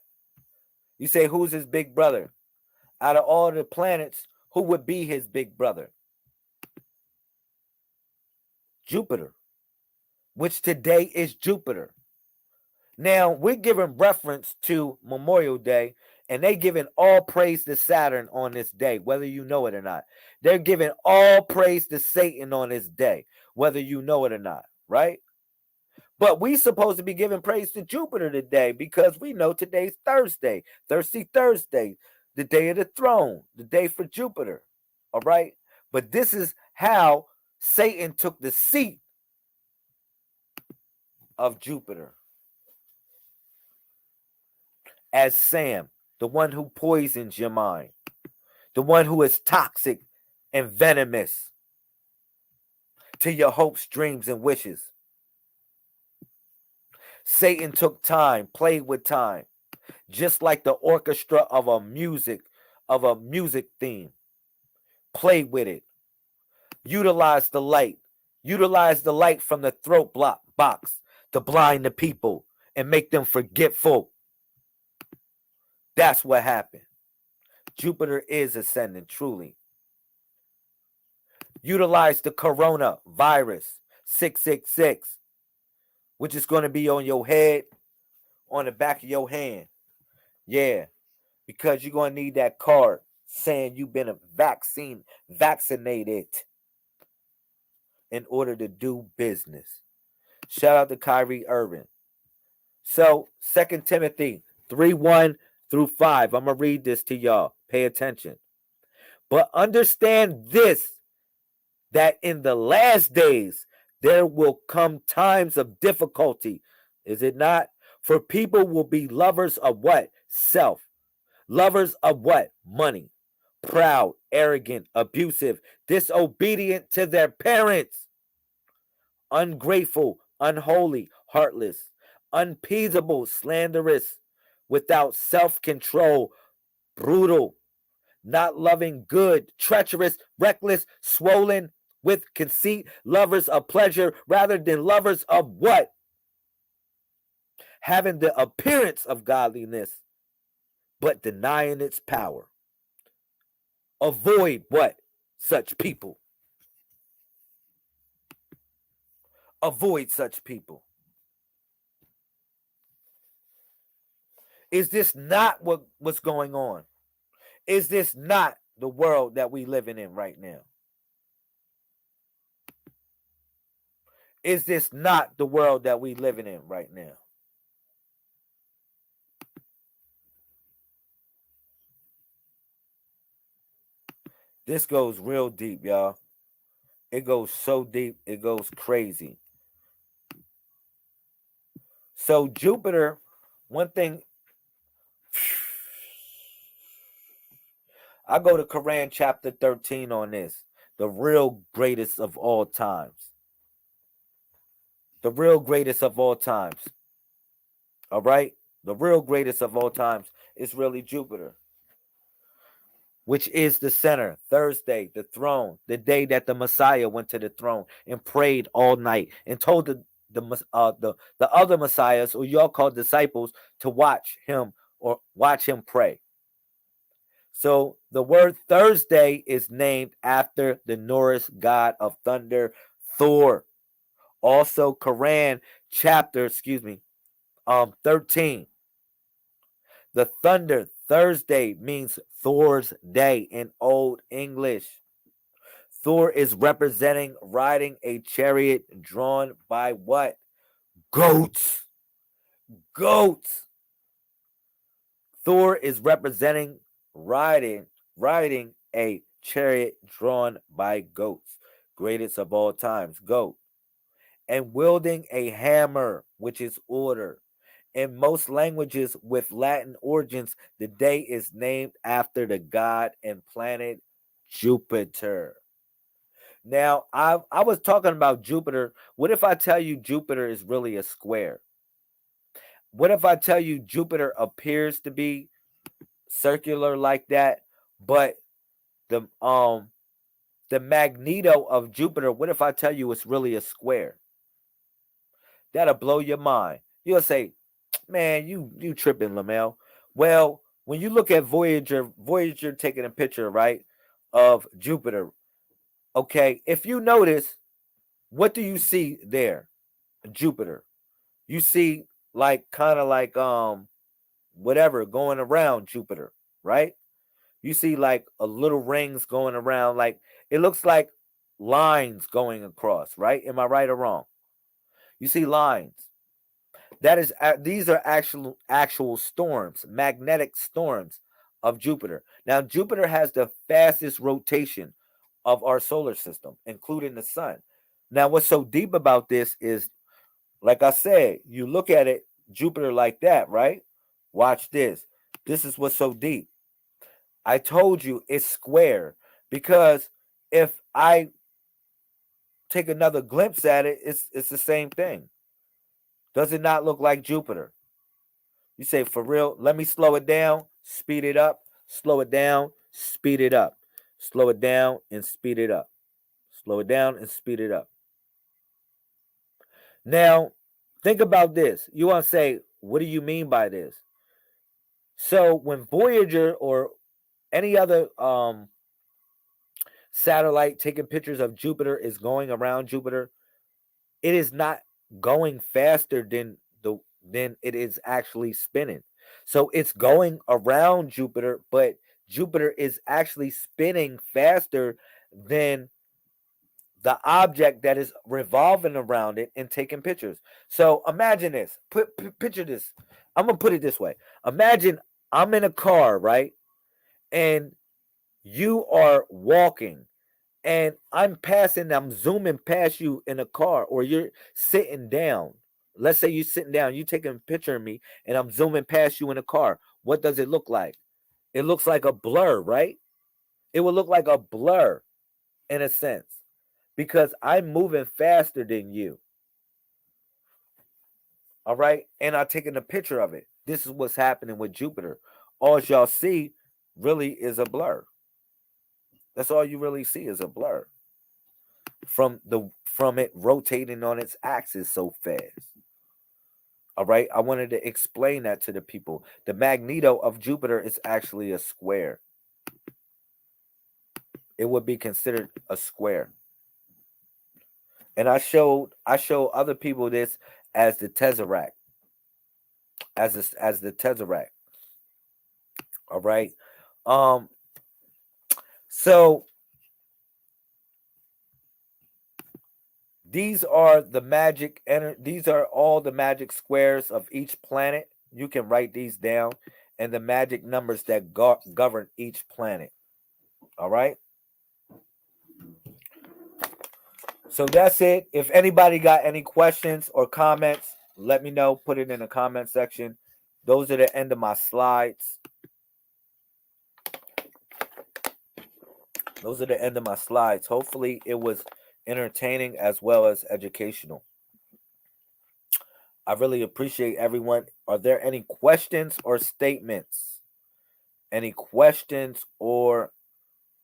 You say, who's his big brother? Out of all the planets, who would be his big brother? Jupiter, which today is Jupiter. Now, we're giving reference to Memorial Day, and they giving all praise to Saturn on this day, whether you know it or not. They're giving all praise to Satan on this day, whether you know it or not, right? But we supposed to be giving praise to Jupiter today because we know today's Thursday, Thirsty Thursday, the day of the throne, the day for Jupiter, all right? But this is how Satan took the seat of Jupiter. As Sam, the one who poisons your mind, the one who is toxic and venomous to your hopes, dreams, and wishes. Satan took time, played with time, just like the orchestra of a music theme. Play with it. Utilize the light. Utilize the light from the throat block box to blind the people and make them forgetful. That's what happened. Jupiter is ascending, truly. Utilize the coronavirus 666, which is going to be on your head, on the back of your hand. Yeah, because you're going to need that card saying you've been vaccinated in order to do business. Shout out to Kyrie Irving. So, 2 Timothy 3:1 through 5. I'm going to read this to y'all. Pay attention. But understand this, that in the last days there will come times of difficulty. Is it not? For people will be lovers of what? Self. Lovers of what? Money. Proud, arrogant, abusive, disobedient to their parents. Ungrateful, unholy, heartless, unappeasable, slanderous, without self-control, brutal, not loving good, treacherous, reckless, swollen with conceit, lovers of pleasure rather than lovers of what? Having the appearance of godliness, but denying its power. Avoid what? Such people. Avoid such people. Is this not what's going on? Is this not the world that we living in right now? Is this not the world that we living in right now? This goes real deep, y'all. It goes so deep, it goes crazy. So Jupiter, one thing, I go to Quran chapter 13 on this. The real greatest of all times. The real greatest of all times. All right? The real greatest of all times is really Jupiter, which is the center. Thursday, the throne, the day that the Messiah went to the throne and prayed all night and told the other messiahs, or y'all called disciples, to watch him or watch him pray. So the word Thursday is named after the Norse god of thunder, Thor. Also, Quran chapter, 13. The thunder Thursday means Thor's day in Old English. Thor is representing riding a chariot drawn by what? Goats. Goats. Thor is representing riding a chariot drawn by goats. Greatest of all times, goat. And wielding a hammer, which is order. In most languages with Latin origins, the day is named after the god and planet Jupiter. Now, I was talking about Jupiter. What if I tell you Jupiter is really a square? What if I tell you Jupiter appears to be circular like that, but the the magneto of Jupiter, what if I tell you it's really a square? That'll blow your mind. You'll say, man, you tripping, Lamel. Well, when you look at Voyager taking a picture, right, of Jupiter, okay, if you notice, what do you see there? Jupiter. You see like kind of like whatever going around Jupiter, right? You see like a little rings going around, like it looks like lines going across, right? Am I right or wrong? You see lines. That is, these are actual storms, magnetic storms of Jupiter. Now, Jupiter has the fastest rotation of our solar system, including the sun. Now, what's so deep about this is, like I said, you look at it, Jupiter like that, right? Watch this. This is what's so deep. I told you it's square because if I take another glimpse at it, it's the same thing. Does it not look like Jupiter? You say, for real? Let me slow it down, speed it up, slow it down, speed it up, slow it down and speed it up, slow it down and speed it up. Now, think about this. You want to say, what do you mean by this? So when Voyager or any other satellite taking pictures of Jupiter is going around Jupiter, it is not going faster than it is actually spinning. So it's going around Jupiter, but Jupiter is actually spinning faster than the object that is revolving around it and taking pictures. So imagine this. Picture this. I'm gonna put it this way. Imagine I'm in a car, right? And you are walking and I'm zooming past you in a car, or you're sitting down. Let's say you're sitting down, you taking a picture of me, and I'm zooming past you in a car. What does it look like? It looks like a blur, right? It would look like a blur in a sense because I'm moving faster than you. All right. And I'm taking a picture of it. This is what's happening with Jupiter. All y'all see really is a blur. That's all you really see is a blur from it rotating on its axis so fast. All right, I wanted to explain that to the people. The magneto of Jupiter is actually a square. It would be considered a square. And I show other people this as the tesseract. As the tesseract. All right. So these are these are all the magic squares of each planet. You can write these down, and the magic numbers that govern each planet. All right. So that's it. If anybody got any questions or comments, let me know. Put it in the comment section. Those are the end of my slides. Those are the end of my slides. Hopefully it was entertaining as well as educational. I really appreciate everyone. Are there any questions or statements? Any questions or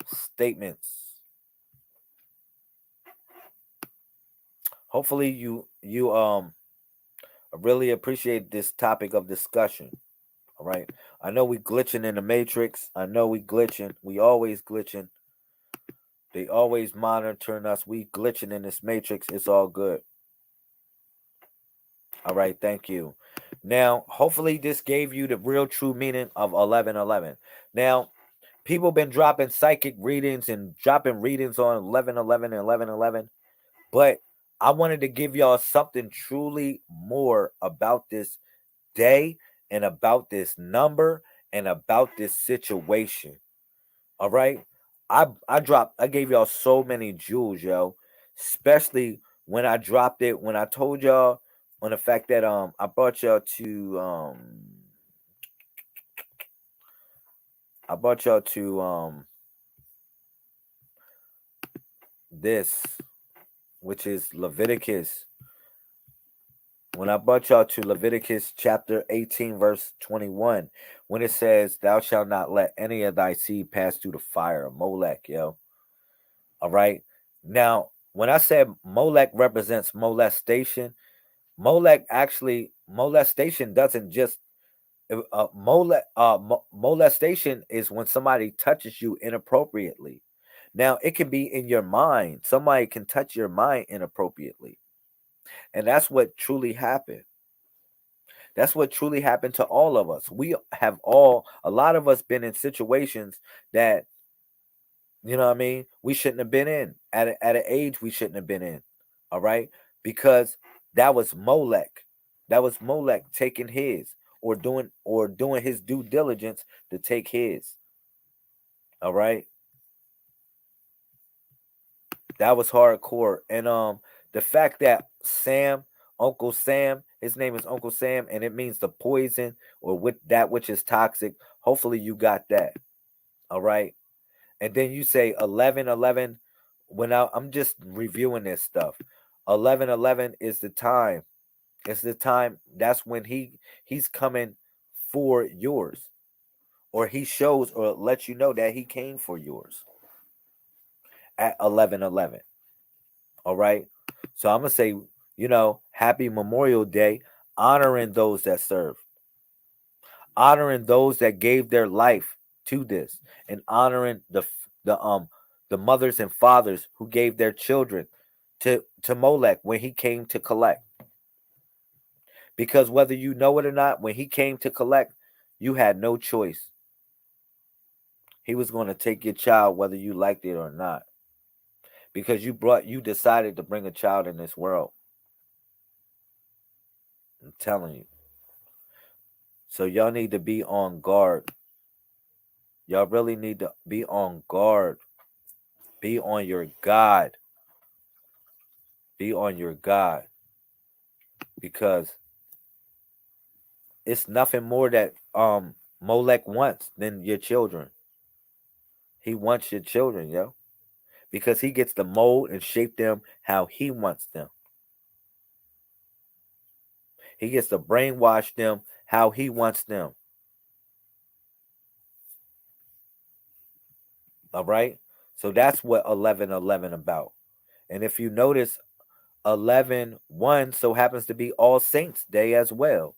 statements? Hopefully you really appreciate this topic of discussion. All right. I know we glitching in the matrix. I know we glitching. We always glitching. They always monitoring us. We glitching in this matrix. It's all good. All right. Thank you. Now, hopefully this gave you the real true meaning of 1111. Now, people been dropping psychic readings and dropping readings on 1111 and 1111. But I wanted to give y'all something truly more about this day and about this number and about this situation. All right. I gave y'all so many jewels, yo. Especially when I dropped it, when I told y'all on the fact that I brought y'all to this, which is Leviticus. When I brought y'all to Leviticus chapter 18, verse 21, when it says, "Thou shalt not let any of thy seed pass through the fire," of Molech, yo. All right. Now, when I said Molech represents molestation, molestation doesn't just molestation is when somebody touches you inappropriately. Now, it can be in your mind. Somebody can touch your mind inappropriately. And that's what truly happened. That's what truly happened to all of us. A lot of us been in situations that, you know what I mean, we shouldn't have been in at an age we shouldn't have been in. All right. Because that was Molech. That was Molech taking his or doing his due diligence to take his. All right. That was hardcore. And the fact that Uncle Sam, his name is Uncle Sam, and it means the poison or with that which is toxic. Hopefully you got that. All right. And then you say 1111. I'm just reviewing this stuff. 1111 is the time. It's the time. That's when he's coming for yours, or he shows or lets you know that he came for yours at 1111. All right. So I'm gonna say, happy Memorial Day, honoring those that serve, honoring those that gave their life to this, and honoring the mothers and fathers who gave their children to Molech when he came to collect. Because whether you know it or not, when he came to collect, you had no choice. He was going to take your child whether you liked it or not. Because you decided to bring a child in this world. I'm telling you. So y'all need to be on guard. Y'all really need to be on guard. Be on your God. Be on your God. Because it's nothing more that Molech wants than your children. He wants your children, yo. Because he gets to mold and shape them how he wants them. He gets to brainwash them how he wants them. All right? So that's what 1111 about. And if you notice, 11:1 so happens to be All Saints Day as well.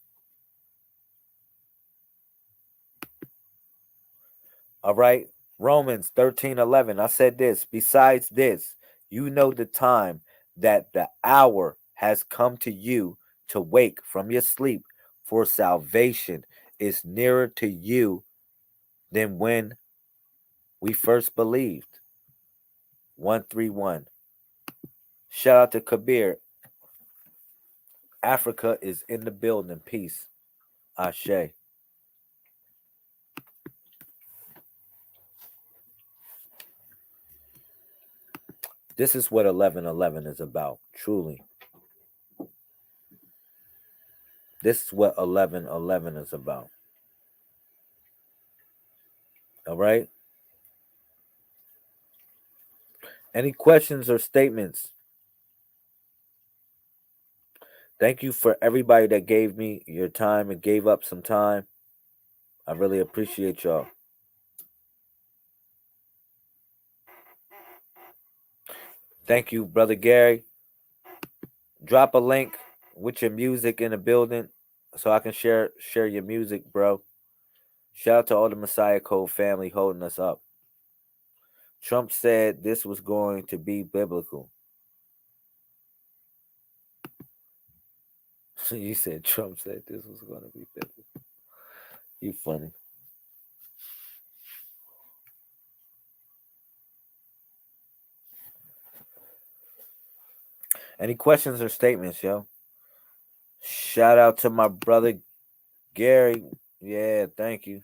All right? Romans 13:11. I said this. Besides this, you know the time that the hour has come to you to wake from your sleep, for salvation is nearer to you than when we first believed. 131. Shout out to Kabir. Africa is in the building. Peace. Ashe. This is what 1111 is about, truly. This is what 1111 is about. All right. Any questions or statements? Thank you for everybody that gave me your time and gave up some time. I really appreciate y'all. Thank you, Brother Gary. Drop a link with your music in the building so I can share your music, bro. Shout out to all the Messiah Code family holding us up. Trump said this was going to be biblical. You said Trump said this was going to be biblical. You funny. Any questions or statements, yo? Shout out to my brother Gary. Yeah, thank you.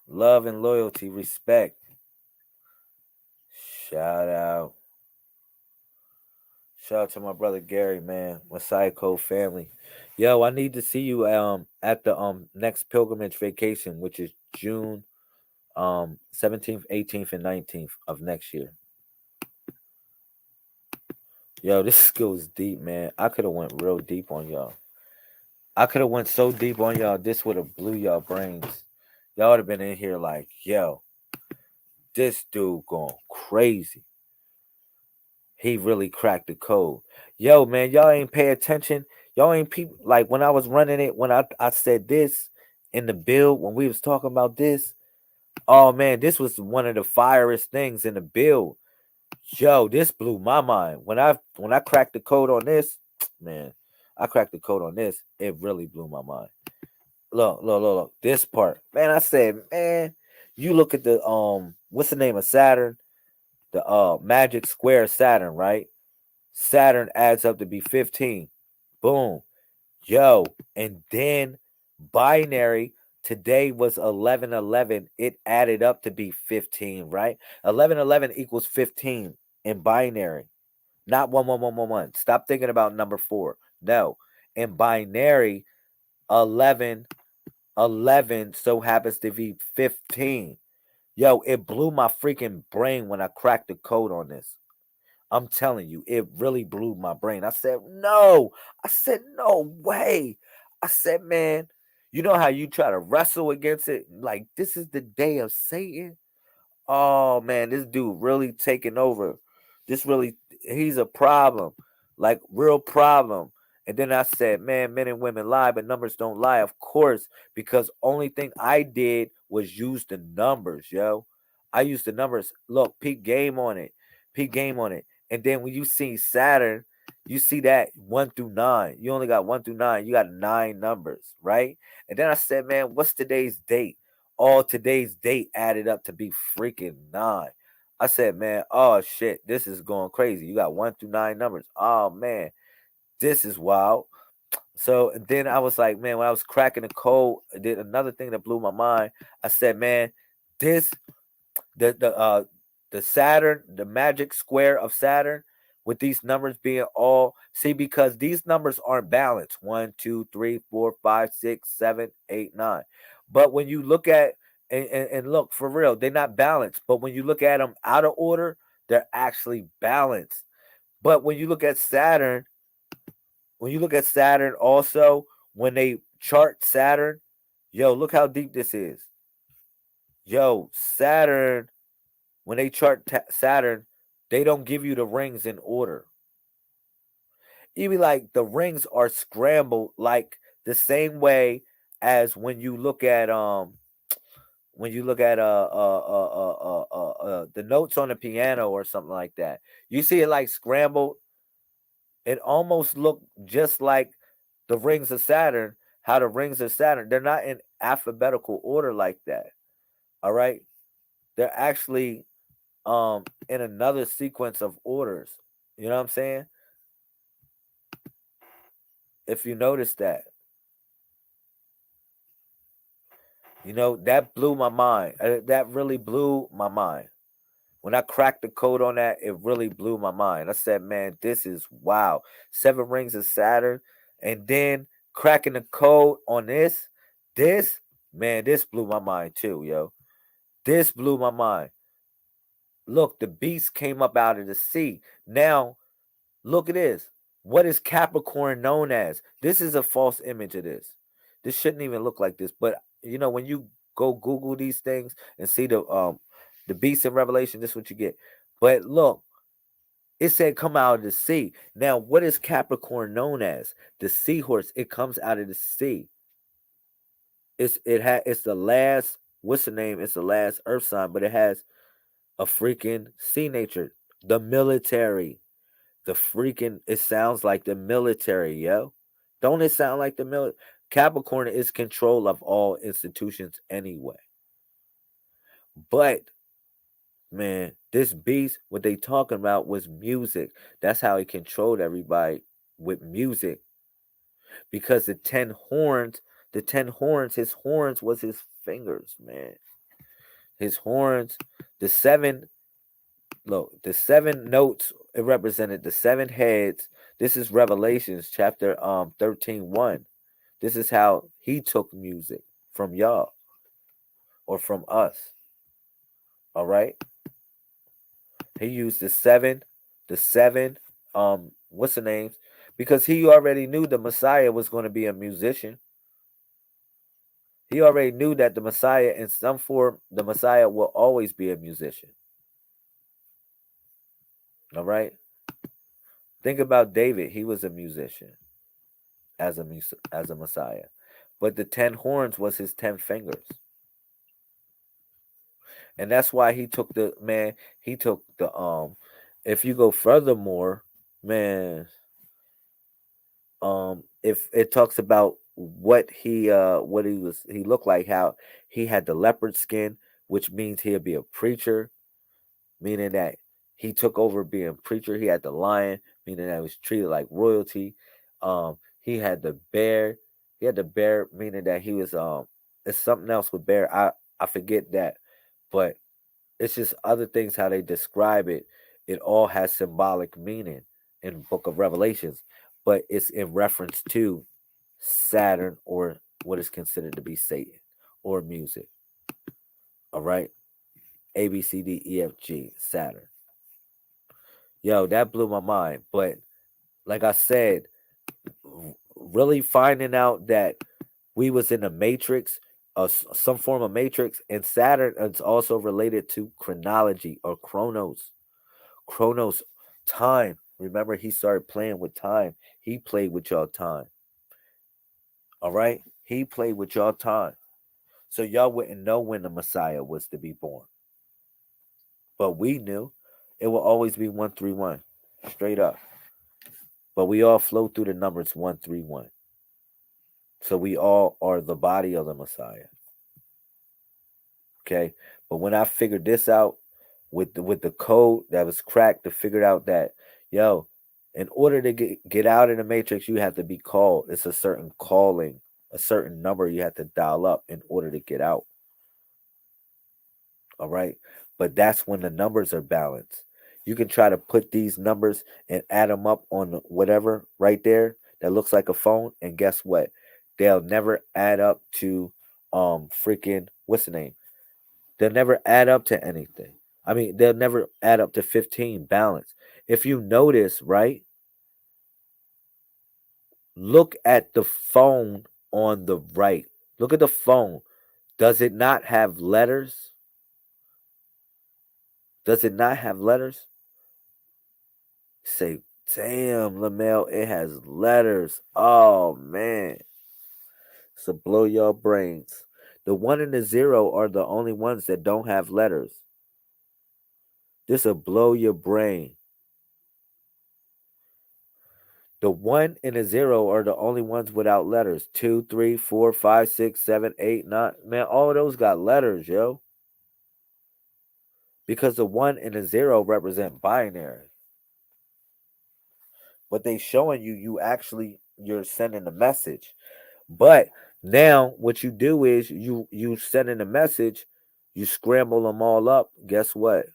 Love and loyalty, respect. Shout out. Shout out to my brother Gary, man. Messiah Code family. Yo, I need to see you at the next pilgrimage vacation, which is June 17th, 18th, and 19th of next year. Yo, this goes deep, man. I could have went real deep on y'all. I could have went so deep on y'all, this would have blew y'all brains. Y'all would have been in here like, yo, this dude going crazy. He really cracked the code. Yo, man, y'all ain't pay attention. Y'all ain't people like when I was running it, when I said this in the build, when we was talking about this. Oh man, this was one of the fierest things in the build. Yo, this blew my mind. When I cracked the code on this, man, I cracked the code on this. It really blew my mind. Look. This part. Man, I said, man, you look at the what's the name of Saturn? The magic square Saturn, right? Saturn adds up to be 15. Boom. Yo, and then binary today was 1111. It added up to be 15, right? 1111 equals 15 in binary, not 11111. Stop thinking about number 4. No, in binary, 1111 so happens to be 15. Yo, it blew my freaking brain when I cracked the code on this. I'm telling you, it really blew my brain. I said, no. I said, no way. I said, man, you know how you try to wrestle against it? Like, this is the day of Satan. Oh, man, this dude really taking over. He's a problem. Like, real problem. And then I said, man, men and women lie, but numbers don't lie. Of course, because only thing I did was use the numbers, yo. I used the numbers. Look, peak game on it. Peak game on it. And then when you see Saturn, you see that 1 through 9. You only got 1 through 9. You got 9 numbers, right? And then I said, man, what's today's date? All today's date added up to be freaking 9. I said, man, oh shit, this is going crazy. You got 1 through 9 numbers. Oh man, this is wild. So then I was like, man, when I was cracking the code, then another thing that blew my mind, I said, man, this the Saturn, the magic square of Saturn, with these numbers being all see because these numbers aren't balanced 1, 2, 3, 4, 5, 6, 7, 8, 9. But when you look at and look for real, they're not balanced. But when you look at them out of order, they're actually balanced. But when you look at Saturn, also, when they chart Saturn, yo, look how deep this is. Yo, Saturn, when they chart Saturn, they don't give you the rings in order. Even like the rings are scrambled like the same way as when you look at the notes on the piano or something like that. You see it like scrambled. It almost looked just like the rings of Saturn. How the rings of Saturn, they're not in alphabetical order like that. All right, they're actually in another sequence of orders. You know what I'm saying? If you notice that, that blew my mind. That really blew my mind. When I cracked the code on that, it really blew my mind. I said, man, this is wow. 7 rings of Saturn. And then cracking the code on this, man, this blew my mind too, yo. This blew my mind. Look, the beast came up out of the sea. Now, look at this. What is Capricorn known as? This is a false image of this. This shouldn't even look like this. But you know, when you go Google these things and see the beast in Revelation, this is what you get. But look, it said come out of the sea. Now, what is Capricorn known as? The seahorse. It comes out of the sea. It's the last, what's the name? It's the last earth sign, but it has a freaking sea nature. The military. It sounds like the military, yo. Don't it sound like the military? Capricorn is control of all institutions anyway. But man, this beast, what they talking about was music. That's how he controlled everybody with music. Because his horns was his fingers, man. His horns, the seven, look, the 7 notes, it represented the 7 heads. This is Revelations chapter 13:1. This is how he took music from y'all or from us. All right. He used the seven, what's the names? Because he already knew the Messiah was going to be a musician. He already knew that the Messiah, in some form, the Messiah will always be a musician. All right. Think about David. He was a musician as a Messiah. But the 10 horns was his 10 fingers. And that's why he took the if you go furthermore, man, if it talks about what he looked like, how he had the leopard skin, which means he'll be a preacher, meaning that he took over being preacher. He had the lion, meaning that he was treated like royalty. He had the bear. He had the bear, meaning that he was it's something else with bear. I forget that, but it's just other things how they describe it. It all has symbolic meaning in Book of Revelations, but it's in reference to Saturn or what is considered to be Satan or music. All right. A, B, C, D, E, F, G, Saturn. Yo, that blew my mind. But like I said, really finding out that we was in a matrix, some form of matrix, and Saturn is also related to chronology or chronos. Chronos, time. Remember, he started playing with time. He played with y'all time. All right? He played with y'all time. So y'all wouldn't know when the Messiah was to be born. But we knew it will always be 131. Straight up. But we all flow through the numbers 131. So we all are the body of the Messiah. Okay? But when I figured this out with the code that was cracked to figure out that, yo, in order to get out of the matrix, you have to be called. It's a certain calling, a certain number you have to dial up in order to get out. All right. But that's when the numbers are balanced. You can try to put these numbers and add them up on whatever right there that looks like a phone. And guess what? They'll never add up to freaking what's the name? They'll never add up to anything. I mean, they'll never add up to 15 balance. If you notice, right? Look at the phone on the right. Look at the phone. Does it not have letters? Does it not have letters? Say, damn, Lamel, it has letters. Oh, man. So blow your brains. The 1 and the 0 are the only ones that don't have letters. This will blow your brain. The 1 and the 0 are the only ones without letters. 2, 3, 4, 5, 6, 7, 8, 9. Man, all of those got letters, yo. Because the 1 and the 0 represent binary. What they showing you you're sending a message. But now what you do is you send in a message, you scramble them all up. Guess what?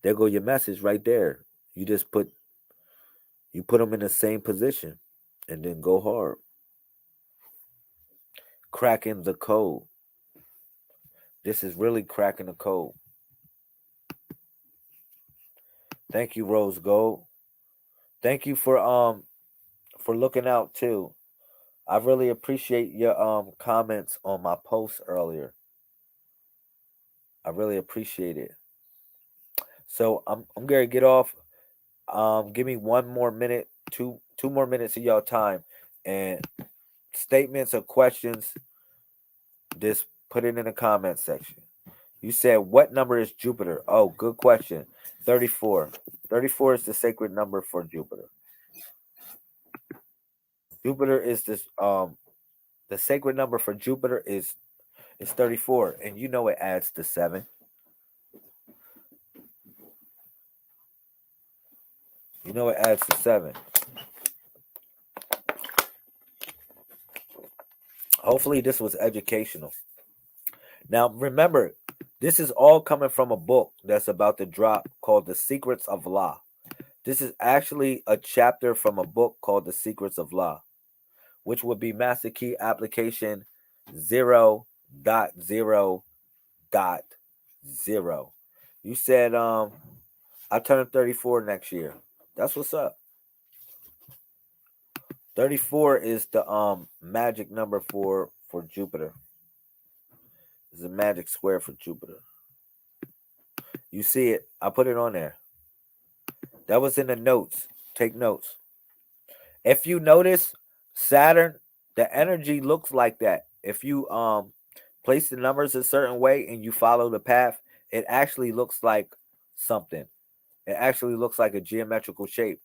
There go your message right there. You just put them in the same position and then go hard. Cracking the code. This is really cracking the code. Thank you, Rose Gold. Thank you for looking out too. I really appreciate your comments on my post earlier. I really appreciate it. So I'm gonna get off. Give me 1 more minute, two more minutes of y'all time, and statements or questions. Just put it in the comment section. You said what number is Jupiter? Oh, good question. 34. 34 is the sacred number for Jupiter. Jupiter is this the sacred number for Jupiter is 34, and you know it adds to 7. You know it adds to 7. Hopefully this was educational. Now remember, this is all coming from a book that's about to drop called The Secrets of Law. This is actually a chapter from a book called The Secrets of Law, which would be Master Key Application 0.0.0. You said I turn 34 next year. That's what's up. 34 is the magic number for Jupiter. It's a magic square for Jupiter. You see it. I put it on there. That was in the notes. Take notes. If you notice, Saturn, the energy looks like that. If you place the numbers a certain way and you follow the path, it actually looks like something. It actually looks like a geometrical shape.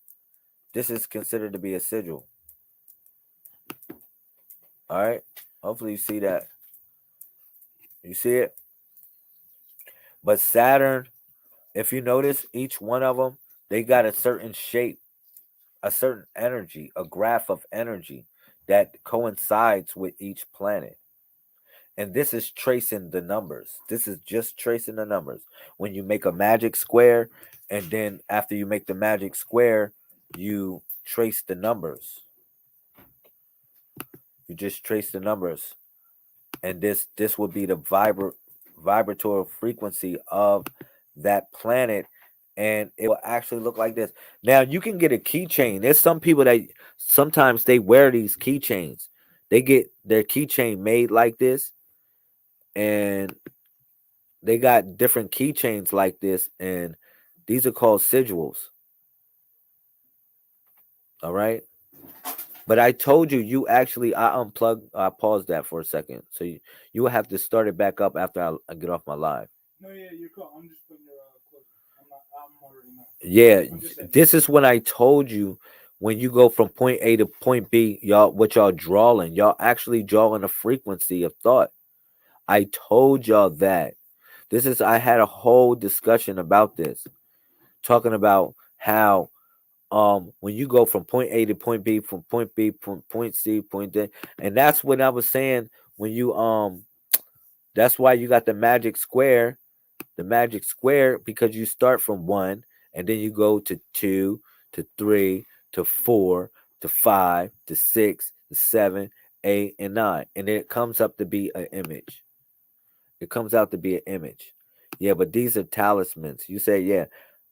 This is considered to be a sigil. All right. Hopefully you see that. You see it? But Saturn, if you notice, each one of them, they got a certain shape, a certain energy, a graph of energy that coincides with each planet. And this is tracing the numbers. This is just tracing the numbers. When you make a magic square, and then after you make the magic square, you trace the numbers. You just trace the numbers. And this would be the vibratory frequency of that planet, and it will actually look like this. Now you can get a keychain. There's some people that sometimes they wear these keychains. They get their keychain made like this, and they got different keychains like this, and these are called sigils. All right. But I told you actually I paused that for a second. So you will have to start it back up after I get off my live. No, yeah, you're cool. I'm just putting your clothes. I'm already not. Yeah, this is when I told you when you go from point A to point B, what y'all drawing. Y'all actually drawing a frequency of thought. I told y'all that. I had a whole discussion about this, talking about how when you go from point A to point B, from point B, point C, point D, and that's what I was saying when you that's why you got the magic square, because you start from 1 and then you go to 2 to 3 to 4 to 5 to 6 to 7, 8 and 9, and then it comes up to be an image. It comes out to be an image. Yeah, but these are talismans. You say, yeah,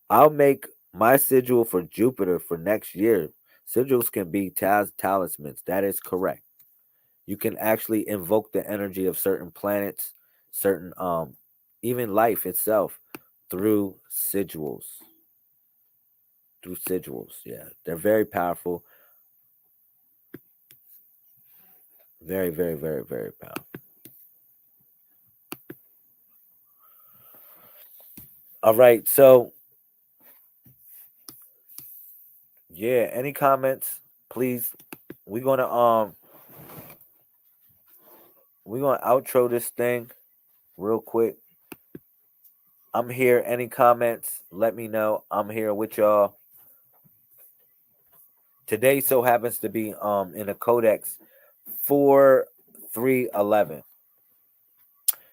I'll make my sigil for Jupiter for next year. Sigils can be talismans. That is correct. You can actually invoke the energy of certain planets, certain even life itself through sigils. Through sigils, yeah. They're very powerful. Very, very, very, very powerful. All right, so yeah, any comments, please? We're gonna outro this thing real quick. I'm here. Any comments? Let me know. I'm here with y'all. Today so happens to be in a codex 4311.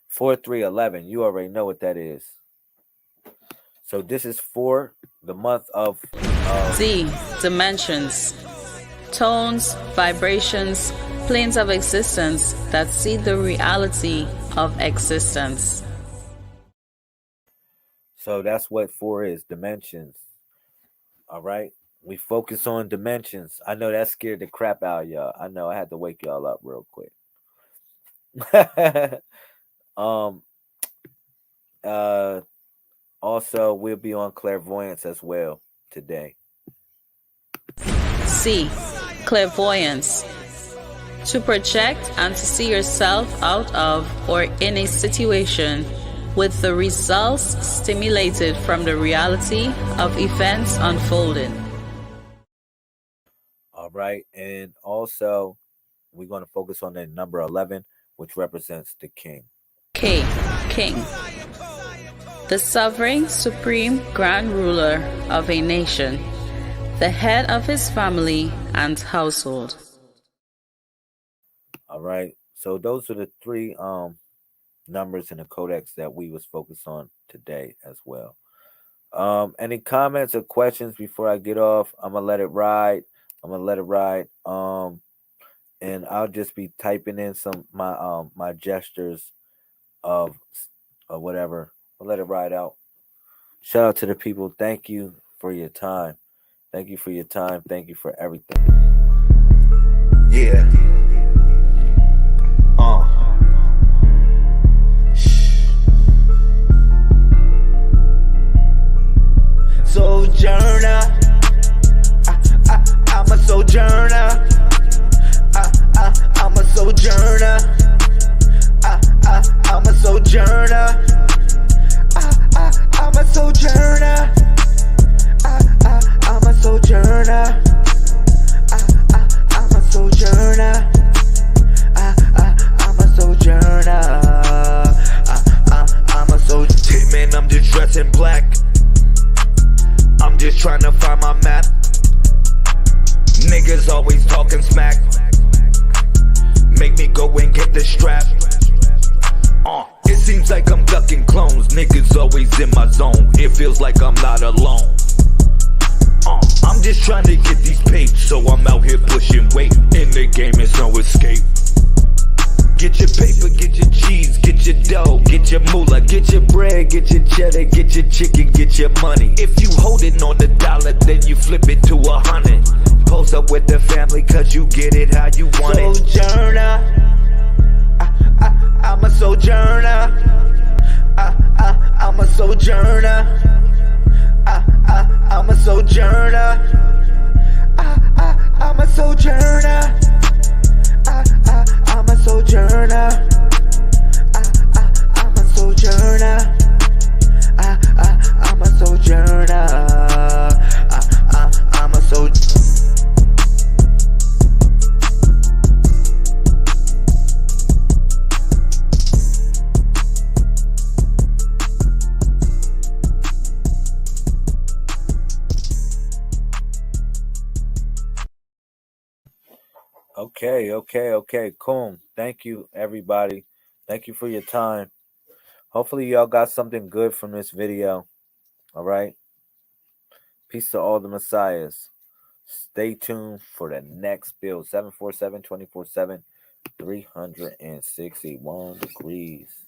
4311. You already know what that is. So this is for the month of D. Dimensions. Tones, vibrations, planes of existence that see the reality of existence. So that's what 4 is, dimensions. All right. We focus on dimensions. I know that scared the crap out of y'all. I know I had to wake y'all up real quick. Also we'll be on clairvoyance as well today. C. Clairvoyance. To project and to see yourself out of or in a situation with the results stimulated from the reality of events unfolding. All right. And also, we're going to focus on the number 11, which represents the king. K. King. The sovereign, supreme, grand ruler of a nation, the head of his family and household. All right. So those are the 3 numbers in the codex that we was focused on today as well. Any comments or questions before I get off? I'm gonna let it ride. And I'll just be typing in some my gestures of whatever. I'll let it ride out. Shout out to the people. Thank you for your time. Thank you for your time. Thank you for everything. Yeah. Sojourner, I'm a sojourner. I'm a sojourner. I'm a sojourner. I'm a sojourner. I'm a sojourner. I'm a sojourner. I'm a sojourner. I'm a sojourner. Man, I'm just dressed in black. I'm just trying to find my map. Niggas always talking smack. Make me go and get the strap. It seems like I'm ducking clones. Niggas always in my zone. It feels like I'm not alone. I'm just trying to get these papes, so I'm out here pushing weight. In the game, it's no escape. Get your paper, get your cheese, get your dough, get your moolah, get your bread, get your cheddar, get your chicken, get your money. If you holding on the dollar, then you flip it to 100. Post up with the family, cause you get it how you want it. Sojourner, I'm a sojourner. I'm a sojourner. I'm a sojourner. I'm a sojourner. I'm a sojourner. I'm a sojourner. I'm a sojourner. I'm a sojourner. Okay. Cool. Thank you, everybody. Thank you for your time. Hopefully, y'all got something good from this video. All right. Peace to all the messiahs. Stay tuned for the next build. 747 24/7, 361 degrees.